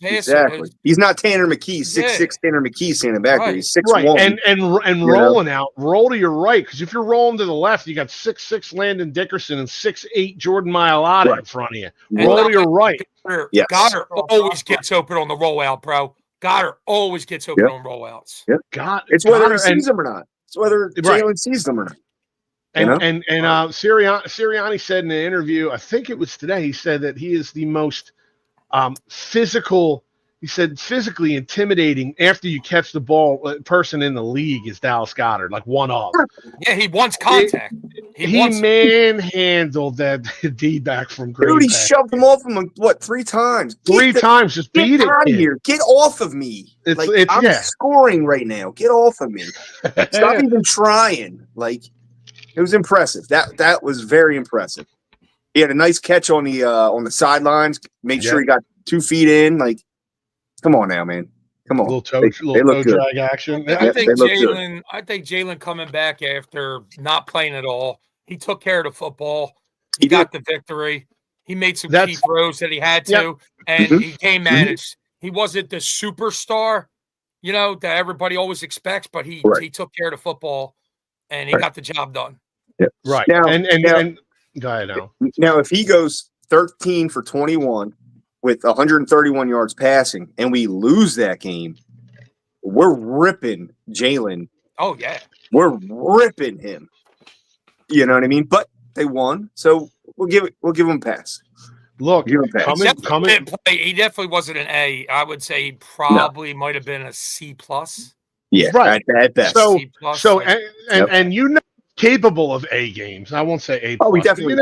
He's not Tanner McKee, 6'6" Tanner McKee standing back there. He's 6'1". And rolling out, roll to your right, because if you're rolling to the left, you got 6'6" Landon Dickerson and 6'8" Jordan Mailata in front of you. Roll to your right. Yes. Goddard always gets open on the rollout, bro. Goddard always gets open on rollouts. Yep. It's whether he sees them or not. It's whether Jalen sees them or not. And Sirianni said in an interview, I think it was today, he said that he is the most physical. He said physically intimidating after you catch the ball person in the league is Dallas Goedert, like one of. Yeah, he wants contact. He manhandled that D-back from Green Dude, he Bay. shoved him off him, 3 times? Three times, just beat it. Get out of here. Get off of me. I'm scoring right now. Get off of me. Stop even trying. It was impressive. That was very impressive. He had a nice catch on the sidelines. Made sure he got 2 feet in. Come on now, man. Come on. Little toe drag action. I think Jalen coming back after not playing at all, he took care of the football. He got the victory. He made some key throws that he had to, and he game managed. He wasn't the superstar, that everybody always expects, but he took care of the football, and he got the job done. Yep. Right. Now, and go ahead now. Now, if he goes 13 for 21 with 131 yards passing, and we lose that game, we're ripping Jalen. Oh yeah, we're ripping him. You know what I mean? But they won, so we'll give him a pass. Look, he definitely wasn't an A. I would say he probably might have been a C+. Yeah, right. At best. And capable of A games. I won't say A+. Oh, he definitely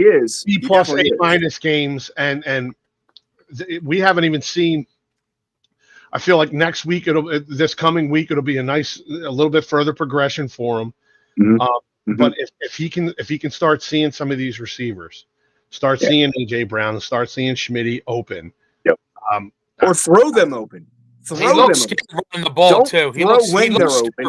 is. B+, A- games, and we haven't even seen. I feel like next week this coming week it'll be a little bit further progression for him. But if he can start seeing some of these receivers, start seeing AJ Brown, and start seeing Schmitty open, or throw them open. He looks scared running the ball too. He looks scared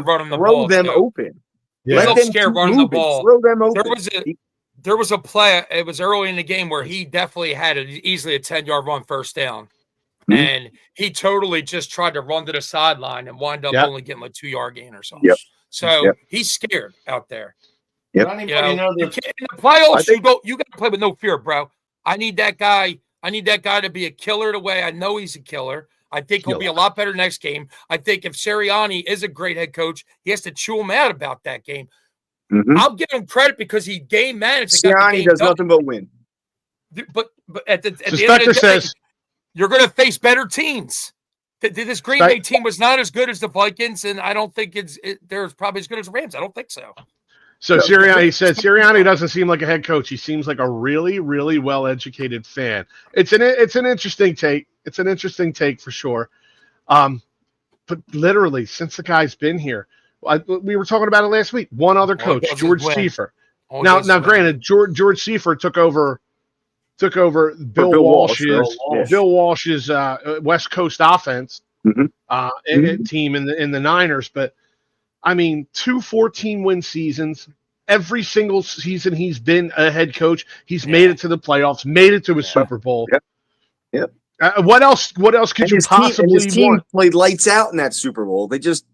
running the ball. Throw them open. Yeah. He looks scared running the ball. Throw them open. There was a play. It was early in the game where he definitely had easily a 10-yard run first down. And he totally just tried to run to the sideline and wind up only getting 2-yard gain or something. So he's scared out there. Yep. In the playoffs, you got to play with no fear, bro. I need that guy. I need that guy to be a killer the way I know he's a killer. I think he'll be a lot better next game. I think if Sirianni is a great head coach, he has to chew him out about that game. I'll give him credit because he game managed. Sirianni does nothing but win. But at the end of the day, you're going to face better teams. This Green Bay team was not as good as the Vikings, and I don't think they're probably as good as the Rams. I don't think so. So Sirianni says Sirianni doesn't seem like a head coach. He seems like a really, really well-educated fan. It's an interesting take. It's an interesting take for sure. But literally, since the guy's been here, we were talking about it last week. One other coach, George Seifert. Now, granted, George Seifert took over Bill Walsh's West Coast offense team in the Niners. But I mean, 2 14-win seasons. Every single season he's been a head coach, he's made it to the playoffs, made it to a Super Bowl. Yep. What else could you possibly his team want? played lights out in that Super Bowl. They just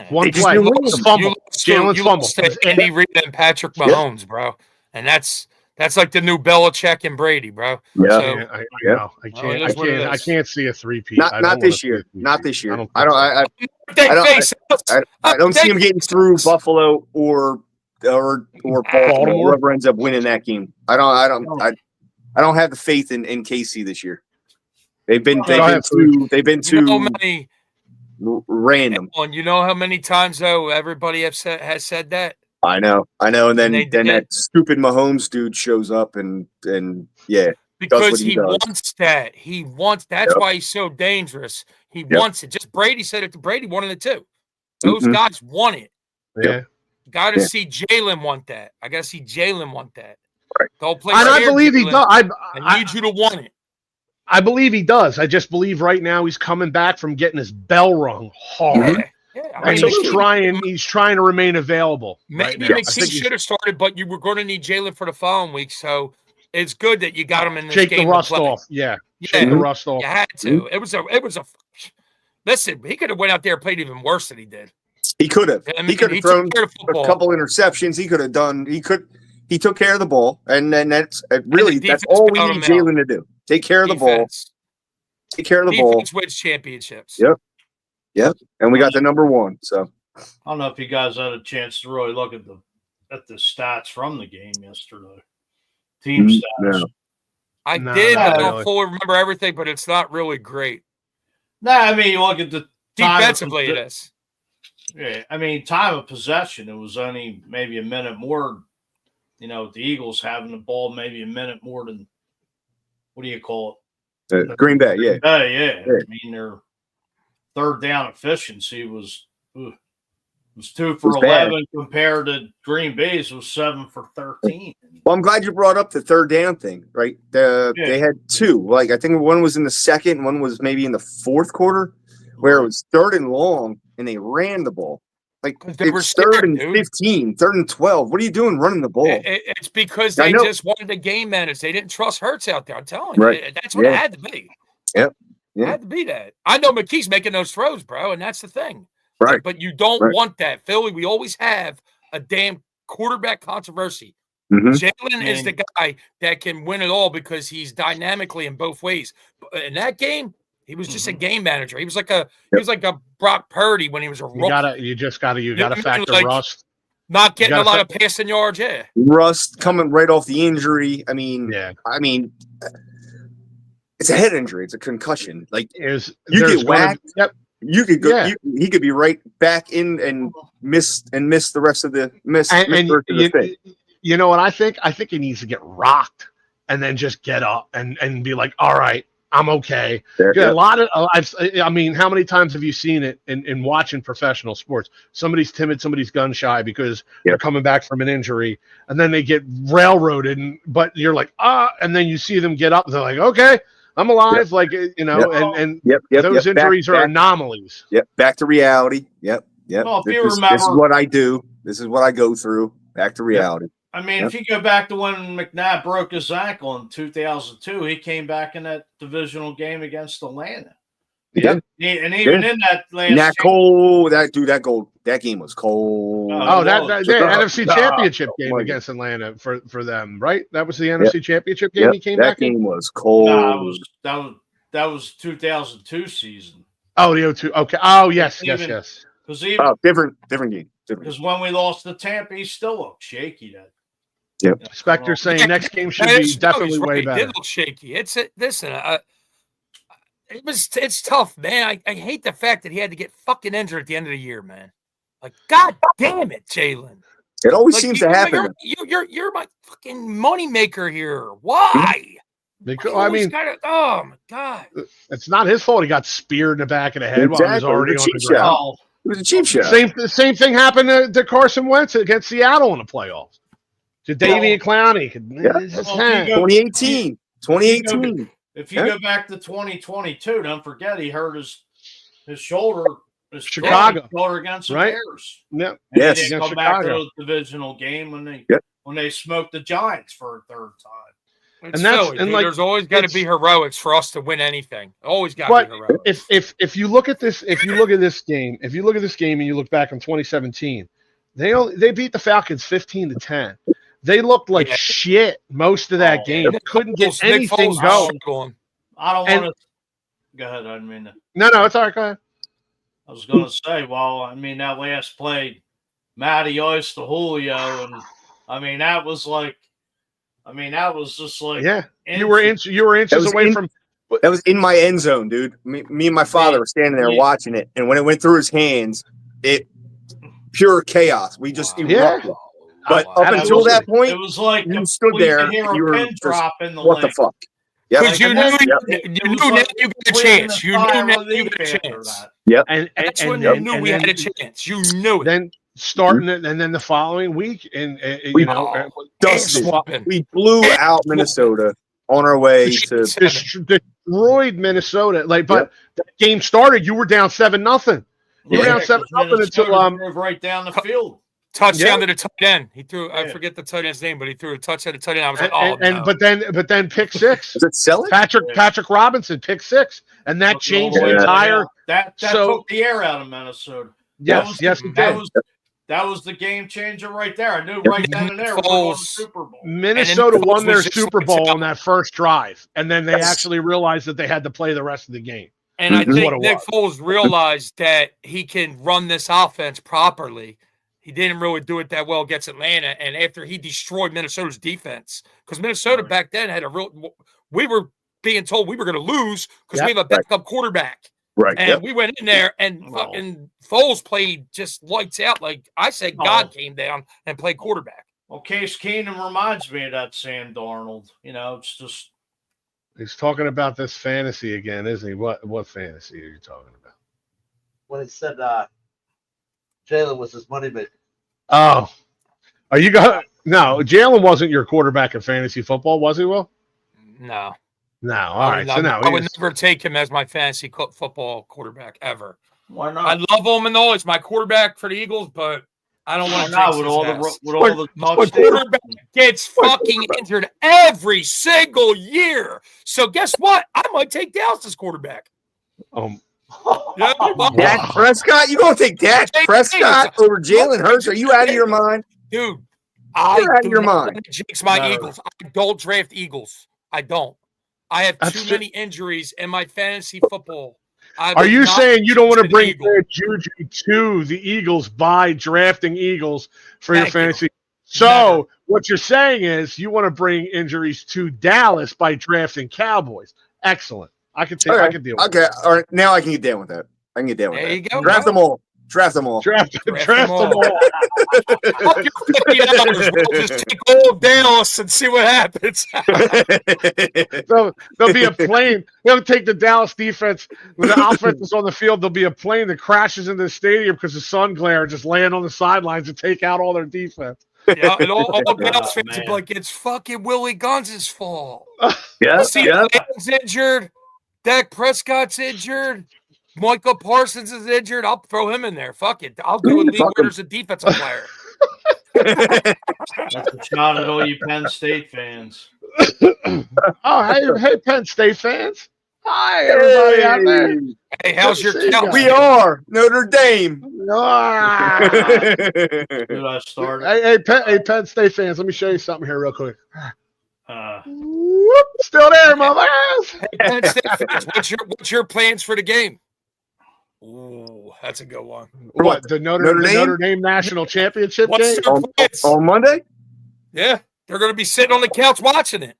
One They just play, didn't win. fumble, Jalen's you fumble. lost to Andy Reid and Patrick Mahomes, bro, and that's like the new Belichick and Brady, bro. Yeah. So, I Yeah. know. I Well, it is what it I is. can't see a three-peat. Not this year. Not this year. I don't see him getting through Buffalo or Baltimore. Whoever ends up winning that game. I don't have the faith in KC this year. They've been too random. And you know how many times though everybody has said that. I know, and then that stupid Mahomes dude shows up and yeah, because he wants that. He wants. That's why he's so dangerous. He wants it. Just Brady said it. Brady wanted it too. Those guys want it. Yeah. Got to see Jalen want that. I got to see Jalen want that. Right. Go play. And I believe he does. I need you to want it. I believe he does. I just believe right now he's coming back from getting his bell rung hard. Yeah. And he's trying to remain available. Maybe right McKee should have started, but you were going to need Jalen for the following week, so it's good that you got him in this shake game. The rust off. Yeah. Shake the rust off. You had to. It was a listen, he could have went out there and played even worse than he did. He could have. I mean, he could have thrown a couple interceptions. He could have done. He took care of the ball, and then that's all we need Jalen to do. Take care of the ball. Take care of the ball. Defense wins championships. Yep. And we got the number one. So I don't know if you guys had a chance to really look at the stats from the game yesterday. Team stats. No. I did. I don't fully remember everything, but it's not really great. No, I mean, you look at the defensively, it is. Yeah, I mean, time of possession, it was only maybe a minute more. The Eagles having the ball maybe a minute more than what do you call it? Green Bay, yeah. Yeah. I mean, their third down efficiency was 2 for 11 compared to Green Bay's was 7 for 13. Well, I'm glad you brought up the third down thing, right? They had two. Like I think one was in the second, one was maybe in the fourth quarter, where it was third and long, and they ran the ball. Like it's third and 15, third and 12. What are you doing running the ball? It's because they just wanted to game manage. They didn't trust Hurts out there. I'm telling you, that's what it had to be. Yep. It had to be that. I know McKee's making those throws, bro, and that's the thing. Right. But you don't want that. Philly, we always have a damn quarterback controversy. Jalen is the guy that can win it all because he's dynamically in both ways. But in that game, he was just a game manager. He was like a Brock Purdy when he was a rookie. You gotta factor rust. Not getting a lot of passing yards, Rust coming right off the injury. I mean, it's a head injury. It's a concussion. Like you get whacked. You could go. He could be right back in and miss the rest of the thing. You know what I think? I think he needs to get rocked and then just get up and be like, all right, I'm okay. A lot of I mean, how many times have you seen it in watching professional sports? Somebody's timid, somebody's gun shy because they're coming back from an injury, and then they get railroaded. But you're like, and then you see them get up, and they're like, okay, I'm alive. Like and those injuries are anomalies. Yep, back to reality. Yep. Well, this is what I do. This is what I go through. Back to reality. I mean, if you go back to when McNabb broke his ankle in 2002, he came back in that divisional game against Atlanta. Yeah. And even in that last that cold, that game was cold. That NFC Championship game against Atlanta for them, right? That was the NFC Championship game he came back in? That game was cold. No, that was 2002 season. Oh, the 02. Okay. Oh, yes. Because different game. Because when we lost to Tampa, he still looked shaky. Spectre saying next game should be definitely way better. It did look shaky. It's tough, man. I hate the fact that he had to get fucking injured at the end of the year, man. Like, god damn it, Jalen. It always seems to happen. You're my fucking money maker here. Why? Because oh my god, it's not his fault. He got speared in the back of the head while he was already on the ground. It was a cheap shot. Same thing happened to Carson Wentz against Seattle in the playoffs. To Davian Clowney. 2018. If you go back to 2022, don't forget he hurt his shoulder. Chicago against the right? Bears. Yeah. And he didn't come back to the divisional game when they smoked the Giants for a third time. It's And that's- silly, and dude. like, There's always got to it's- be heroics for us to win anything. Always got to But be heroics. if you look at this, if you look at this game and you look back in 2017, they beat the Falcons 15-10. They looked like Yeah. shit most of that Oh, game. Nick Couldn't get Foles- Nick anything Foles going. was going. I don't And- want to. Go ahead. I didn't mean to. No, it's all right. Go ahead. I was going to say, well, I mean, that last play, Matty Ice to Julio, and I mean, that was just like, Yeah, you were inches was away from. That was in my end zone, dude. Me and my father were standing there watching it, and when it went through his hands, it pure chaos. We just erupted. But Wow. up until that point, it was like you stood well, you there. could hear You a were pin just, drop in the what the lake. fuck? Yep. Because you knew Yep. you knew now you got a chance. You knew now you got a chance. And That's when then- you knew and we had then- a chance. You knew it. Then starting it, and then the following week, and We you know, dusted. Swapping. We blew out Minnesota on our way to. destroyed Minnesota. Like, but that game started, you were down 7-0. You were down 7-0 until drove right down the field. Touchdown to the tight end. He threw. I Yeah. forget the tight end's name, but he threw a touchdown to the tight end. I was like, oh no. but then pick six. Is it selling? Patrick Robinson pick six, and that changed the entire. That so- took the air out of Minnesota. Yes, it that did. was that was the game changer right there. I knew right then and there we're going to the Super Bowl. Minnesota Foles won their was just Super like Bowl on that. that first drive, and then they actually realized that they had to play the rest of the game. And I Is think what it Nick Foles realized that he can run this offense properly. He didn't really do it that well against Atlanta. And after he destroyed Minnesota's defense, because Minnesota back then had we were being told we were going to lose because we have a backup quarterback. Right. And we went in there and fucking Foles played just lights out. Like I said, God came down and played quarterback. Well, Case Keenum reminds me of that Sam Darnold. You know, it's just He's talking about this fantasy again, isn't he? What fantasy are you talking about? When he said Jalen was his money maker. Oh, are you going? No, Jalen wasn't your quarterback in fantasy football, was he? Will? No. No. All right. So now I would never take him as my fantasy football quarterback ever. why not? I love him and all. He's my quarterback for the Eagles, but I don't want to Why not? jinx With his all the ass. touchdowns. Quarterback gets fucking injured every single year. So guess what? I might take Dallas as quarterback. Yeah, Dak Prescott? You gonna take Dak Prescott over Jalen Hurts? Are you out of your mind? dude. You're out of do your not mind. want to jinx my No. Eagles. I don't draft Eagles. I don't. I have That's too many injuries in my fantasy football. I Are would you not saying you don't want to jinx an bring Eagle. their juju to the Eagles by drafting Eagles for your Thank you. fantasy? So what you're saying is you want to bring injuries to Dallas by drafting Cowboys. Excellent. I can take. I can deal with Okay. All right. Now I can get down with that. I can get down with There that. you go. Draft them all. Draft them all. Draft them them all. all. Fuck your $50. We'll just take all Dallas and see what happens. There'll be a plane. They'll take the Dallas defense. When the offense is on the field, there'll be a plane that crashes into the stadium because the sun glare, just laying on the sidelines to take out all their defense. Yeah, and all Dallas fans will be man. like, it's fucking Willie Guns' fault. Yeah. See, Yeah. Lamb's injured. Dak Prescott's injured. Michael Parsons is injured. I'll throw him in there. Fuck it. I'll do a league Fuck him. winner's a defensive player. That's a shot at all you Penn State fans. Oh, hey, Penn State fans. Hi, everybody out there. Hey, how's your Good to see couch? you. We are Notre Dame. Ah. Dude, I started. Hey, Penn State fans, let me show you something here real quick. Whoop, still there, motherfuckers. Hey, Penn State fans, what's your plans for the game? Ooh, that's a good one. What, the Notre Dame? Notre Dame National Championship What's game? their plans? On Monday? Yeah, they're going to be sitting on the couch watching it,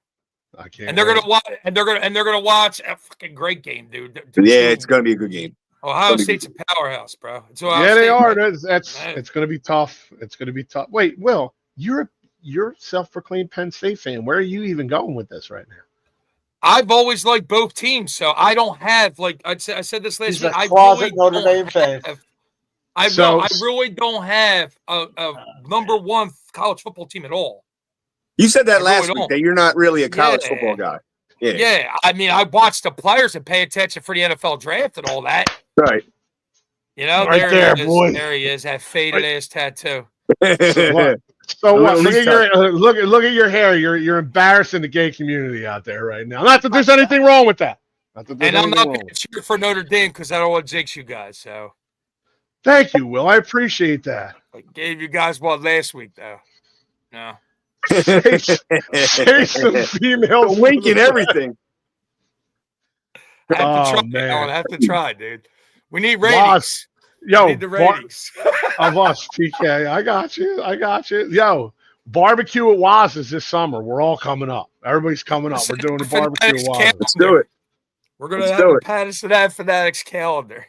I can't. and they're wait. going to watch. And they're going to watch a fucking great game, dude. Yeah, it's gonna be a good game. Ohio State's a powerhouse, bro. It's Ohio Yeah, they State, are. man. That's Man. it's going to be tough. It's going to be tough. Wait, Will, you're a self-proclaimed Penn State fan. Where are you even going with this right now? I've always liked both teams, so I don't have like I said this last He's week. a I closet really Notre don't Dame fan. have- So- I really don't have a number one college football team at all. You said that I last really week don't. that you're not really a college Yeah. football guy. Yeah. Yeah, I mean, I watch the players and pay attention for the NFL draft and all that. Right. You know, Right there there, he is. boy. There he is, that faded ass tattoo. What? So what? At Look least at your look at your hair. You're embarrassing the gay community out there right now. Not that there's anything wrong with that. Not that there's And I'm anything not wrong going with to cheer for Notre Dame because I don't want to jinx you guys. So Thank you, Will. I appreciate that. I gave you guys one last week, though. No. Say some females. wink and everything. I have to Oh, try. man. Alan. I have to try, dude. We need Boss, ratings. We Yo, need the ratings. of us, TK. I got you. Yo, barbecue at Waz's this summer. We're all coming up. Everybody's coming up. We're doing a barbecue at Waz's. Let's do it. We're going Let's to have do a it. Pattison Ave Phanatics calendar.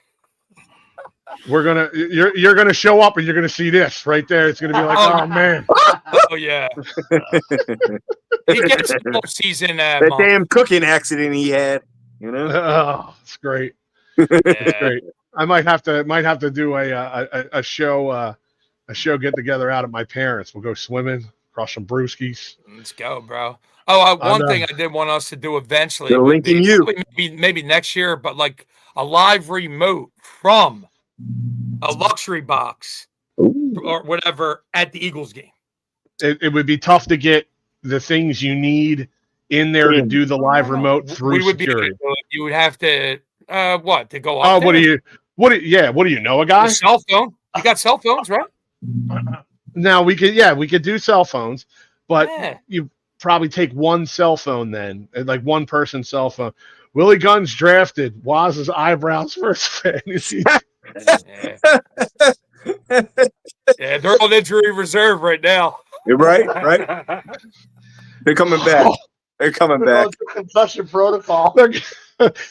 You're gonna show up and you're gonna see this right there. It's gonna be like, oh man. Oh, yeah. He gets a postseason. That damn cooking accident he had, you know? Oh, it's great. Yeah. It's great. I might have to do a show get together out at my parents. We'll go swimming, cross some brewskis. Let's go, bro. Oh, one thing I did want us to do eventually. They're linking you. Maybe next year, but like a live remote from a luxury box or whatever at the Eagles game. It would be tough to get the things you need in there to do the live remote through security. You would have to what to go up. Oh, there? what do you know a guy? Your cell phone. You got cell phones, right? Now we could do cell phones, but Yeah. you probably take one cell phone then, like one person's cell phone. Willie Gunn's drafted. Waz's eyebrows first fantasy. Yeah, they're on injury reserve right now. You're right. They're coming back. They're coming back. Concussion protocol.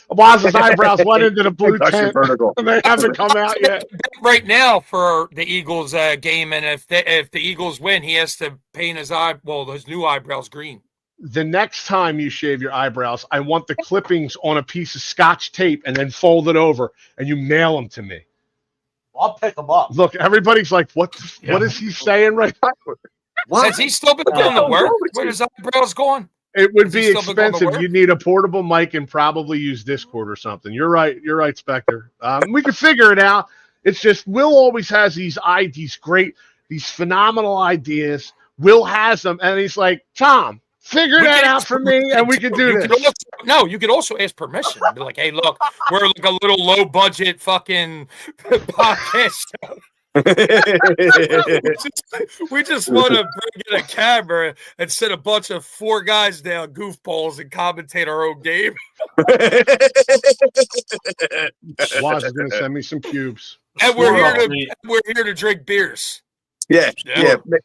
Waz's eyebrows went into the blue tent, Vertical. and they haven't come out yet. Right now for the Eagles game, and if the Eagles win, he has to paint his new eyebrows green. The next time you shave your eyebrows, I want the clippings on a piece of Scotch tape and then fold it over, and you mail them to me. I'll pick them up. Look, everybody's like, what is he saying right now? Has he still been going to work? Where his eyebrows going? It would Has be he still been going to expensive. work? You'd need a portable mic and probably use Discord or something. You're right, Spectre. We can figure it out. It's just Will always has these phenomenal ideas. Will has them, and he's like, Tom, figure that out for me, and we can do this. You could also ask permission. Be like, hey, look, we're like a little low budget fucking podcast. we just want to bring in a camera and sit a bunch of 4 guys down, goofballs, and commentate our own game. Waz is going to send me some cubes. And we're here to drink beers. Yeah.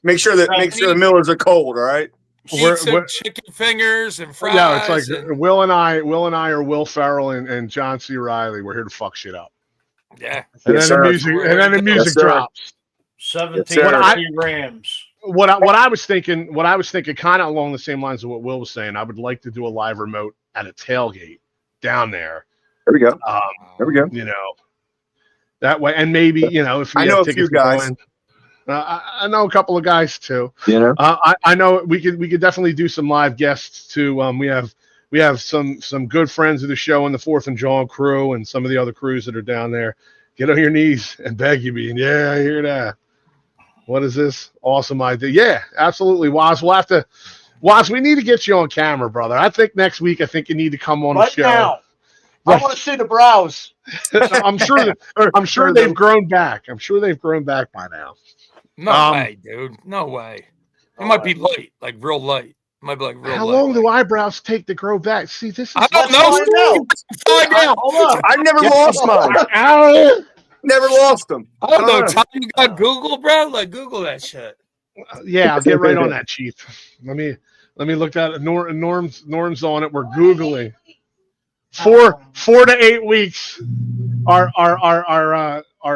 Make sure the Millers are cold. All right. Eat some chicken fingers and fries. Yeah, it's like Will and I are Will Ferrell and John C. Reilly. We're here to fuck shit up. Yeah. And then the music drops. 17 Rams. What I was thinking kind of along the same lines of what Will was saying. I would like to do a live remote at a tailgate down there. There we go. You know, that way, and maybe if we I know have a few tickets guys. going, I know a couple of guys too. You know, I know we could definitely do some live guests too. We have some good friends of the show in the 4th and John crew and some of the other crews that are down there. Get on your knees and beg you, being, yeah, I hear that. What is this? Awesome idea. Yeah, absolutely. Waz, we need to get you on camera, brother. I think next week, you need to come on the show. Now. I want to see the brows. I'm sure they've grown back. I'm sure they've grown back by now. No way, dude. No way. It might be light, like real light. It might be like real How light. long do eyebrows take to grow back? See, this is. I don't know. Find out. Hold on. I've never lost mine. Never lost them. I don't know. Tom, you got Google, bro? Like Google that shit. Yeah, I'll get right on that, Chief. Let me look at it. Norm's on it. We're Googling. 4 to 8 weeks. Our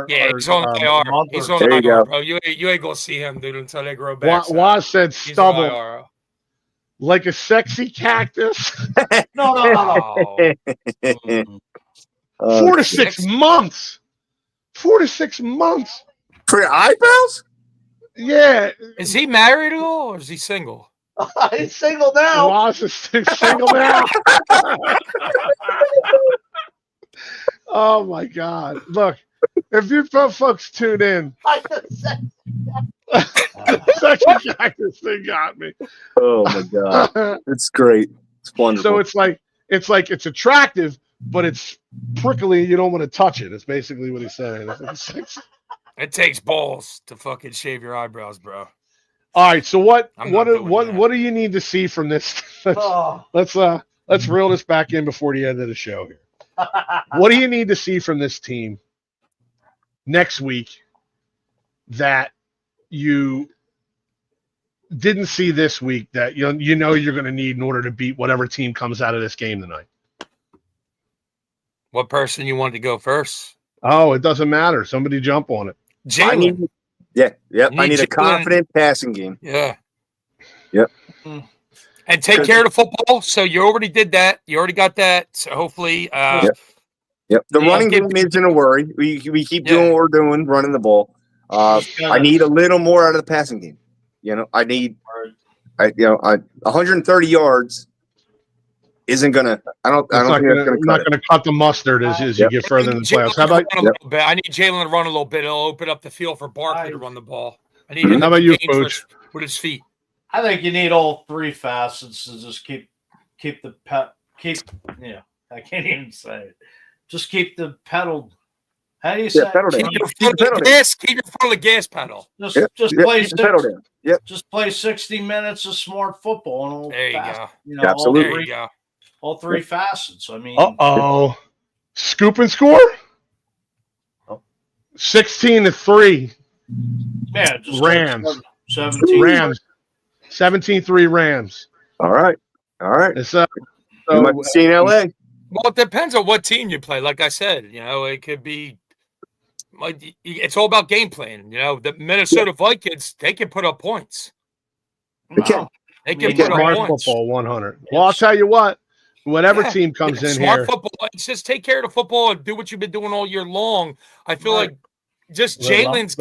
he's on IR. He's on IR, bro. You ain't gonna see him, dude, until they grow back. Waz said He's stubble on IR. like a sexy cactus. No. 4 to 6 months. 4 to 6 months. For your eyebrows? Yeah. Is he married at all, or is he single? He's single now. Waz is single now. Oh my God! Look, if you folks tune in, Second cactus thing got me. Oh my god, it's great. It's wonderful. So it's attractive, but it's prickly. You don't want to touch it. It's basically what he's saying. It takes balls to fucking shave your eyebrows, bro. All right. So what I'm not doing that. do you need to see from this? Let's reel this back in before the end of the show here. What do you need to see from this team next week that you didn't see this week that you know you're going to need in order to beat whatever team comes out of this game tonight? What person you want to go first? Oh, it doesn't matter. Somebody jump on it. Jalen. I need a confident passing game. Yeah. Yep. And take care of the football. So you already did that. You already got that. So hopefully, Yep. The running game isn't a worry. We keep doing what we're doing, running the ball. I need a little more out of the passing game. I need 130 yards isn't gonna. I don't think that's gonna cut the mustard as you get further in the playoffs. How about I need Jalen to run a little bit. It'll open up the field for Barkley to run the ball. I need How about you, Coach? With his feet. I think you need all three facets to just keep the I can't even say it. Just keep the pedal. How do you say? Pedal down. Keep your foot on the gas pedal. Just play pedal down. Yep. Just play 60 minutes of smart football and all. There you go. Absolutely. There you go. All three facets. I mean, scoop and score. 16-3. Yeah, just Rams. 17. Rams. 17-3 Rams. All right. It's You might be seeing LA. Well, it depends on what team you play. Like I said, it could be. It's all about game plan. The Minnesota Vikings, they can put up points. They can. They can put up smart points. football 100. Well, I'll tell you what. Whatever team comes in smart here, football. It's just take care of the football and do what you've been doing all year long. I feel like just Jalen's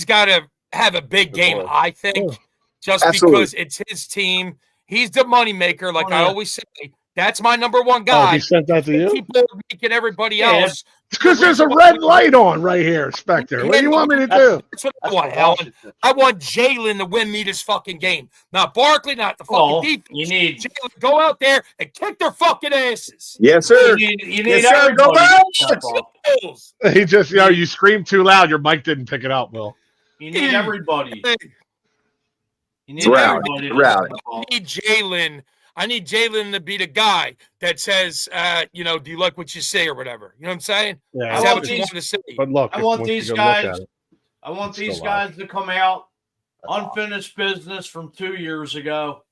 got to have a big game. I think just because it's his team, he's the moneymaker. Like I always say, that's my number one guy. Oh, he sent that to you? Keep making everybody else. It's because there's a red light on right here, Spectre. What do you want me to do? That's what I want, Helen. I want Jalen to win me this fucking game. Not Barkley, not the fucking defense. You need Jalen to go out there and kick their fucking asses. Yes, sir. You need Yes, sir. Go everybody. He just, you screamed too loud. Your mic didn't pick it up, Will. You need everybody. You need Rowdy. everybody. I need Jalen. I need Jalen to be the guy that says, do you like what you say or whatever? You know what I'm saying? Yeah, Is that what you want to say? But look, I want these guys. I want It's these still guys to come out unfinished business from 2 years ago,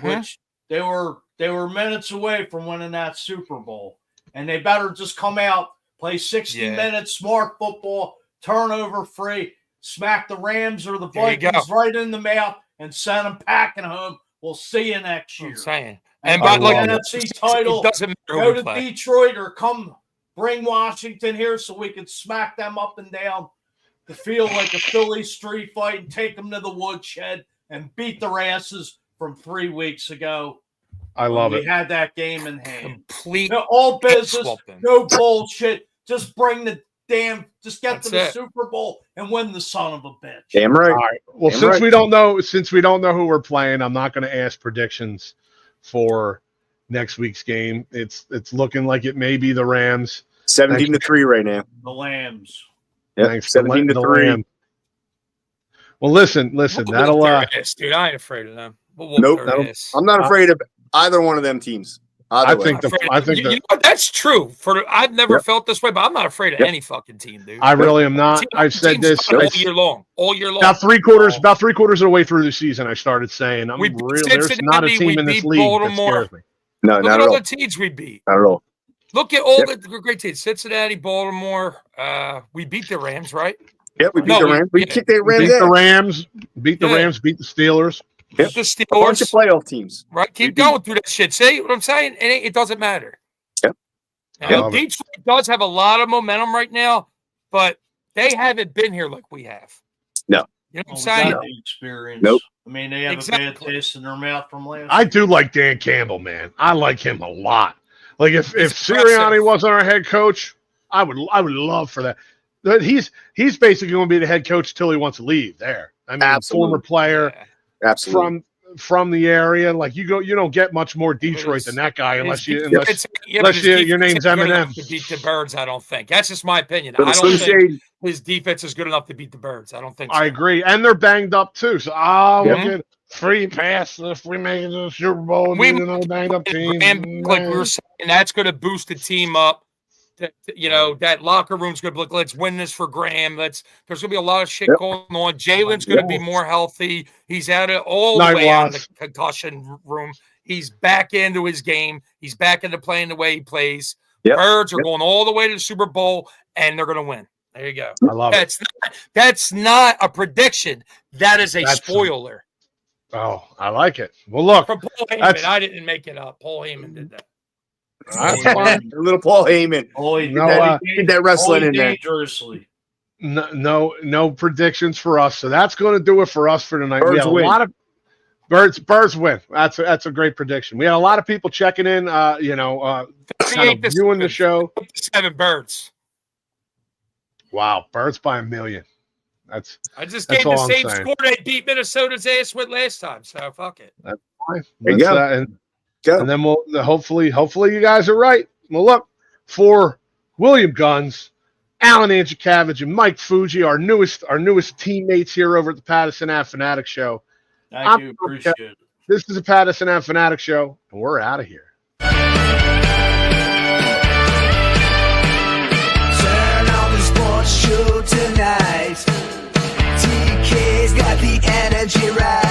which they were minutes away from winning that Super Bowl, and they better just come out, play 60 minutes, smart football, turnover free, smack the Rams or the Vikings right in the mouth, and send them packing home. We'll see you next year. I'm saying. And by NFC title, it doesn't matter go to play. Detroit or come bring Washington here so we can smack them up and down the field like a Philly street fight and take them to the woodshed and beat their asses from 3 weeks ago. I love it. We had that game in hand. Complete. All business, no bullshit. Just bring the just get to the Super Bowl and win the son of a bitch. Damn right. All right. Well, since we don't know who we're playing, I'm not going to ask predictions for next week's game. It's looking like it may be the Rams. 17-3 right now. The Lambs. Yep, Thanks 17-3. Well, listen. That'll. Dude, I ain't afraid of them. Nope. I'm not afraid of either one of them teams. I think that's true. I've never felt this way, but I'm not afraid of any fucking team, dude. I really am not. I've said this all year long. About three quarters of the way through the season, I started saying, there's not a team in this league that scares me. No, Look not at at all all. the teams we beat. Not at all. Look at all the great teams. Cincinnati, Baltimore. We beat the Rams, right? Yeah, we beat the Rams. We kicked the Rams. Beat the Rams. Beat the Rams. Beat the Steelers. Yep. The Steelers. A bunch of playoff teams. Right? Keep going through that shit. See what I'm saying? It doesn't matter. Yep. Detroit does have a lot of momentum right now, but they haven't been here like we have. No. You know what I'm saying? The experience. Nope. I mean, they have a bad taste in their mouth from last I year. do like Dan Campbell, man. I like him a lot. Like if Sirianni wasn't our head coach, I would love for that. But he's basically going to be the head coach till he wants to leave. There, I mean, Absolutely. former player Absolutely. from the area. Like you don't get much more Detroit than that guy unless your name's Eminem. To beat the Birds, I don't think. That's just my opinion. But I don't think Shade, his defense is good enough to beat the Birds. I don't think. I So. agree, and they're banged up too. So we'll get free pass if we make it to the Super Bowl. We another banged up team. Like we were saying, that's going to boost the team up. That locker room's going to look. Let's win this for Graham. There's going to be a lot of shit going on. Jalen's going to be more healthy. He's out of the way out of the concussion room. He's back into his game. He's back into playing the way he plays. Yep. Birds are going all the way to the Super Bowl, and they're going to win. There you go. I love it. That's not a prediction. That is a spoiler. I like it. Well, look. From Paul Heyman. I didn't make it up. Paul Heyman did that. That's fine. Little Paul Heyman. Get that wrestling in there. Dangerously. No predictions for us. So that's going to do it for us for tonight. Birds we had a win. lot of Birds win. That's a great prediction. We had a lot of people checking in. Kind of viewing the show. 7 Birds. Wow, Birds by 1,000,000. I just gave the same score they beat Minnesota's ass with last time. So fuck it. That's fine. There you go. And then we'll hopefully you guys are right. Well, look, for William Guns, Alan Andracavage, and Mike Fuji, our newest teammates here over at the Pattison Ave Phanatics Show. Thank you. Appreciate it. This is the Pattison Ave Phanatics Show, and we're out of here. Turn on the sports show tonight. TK's got the energy right.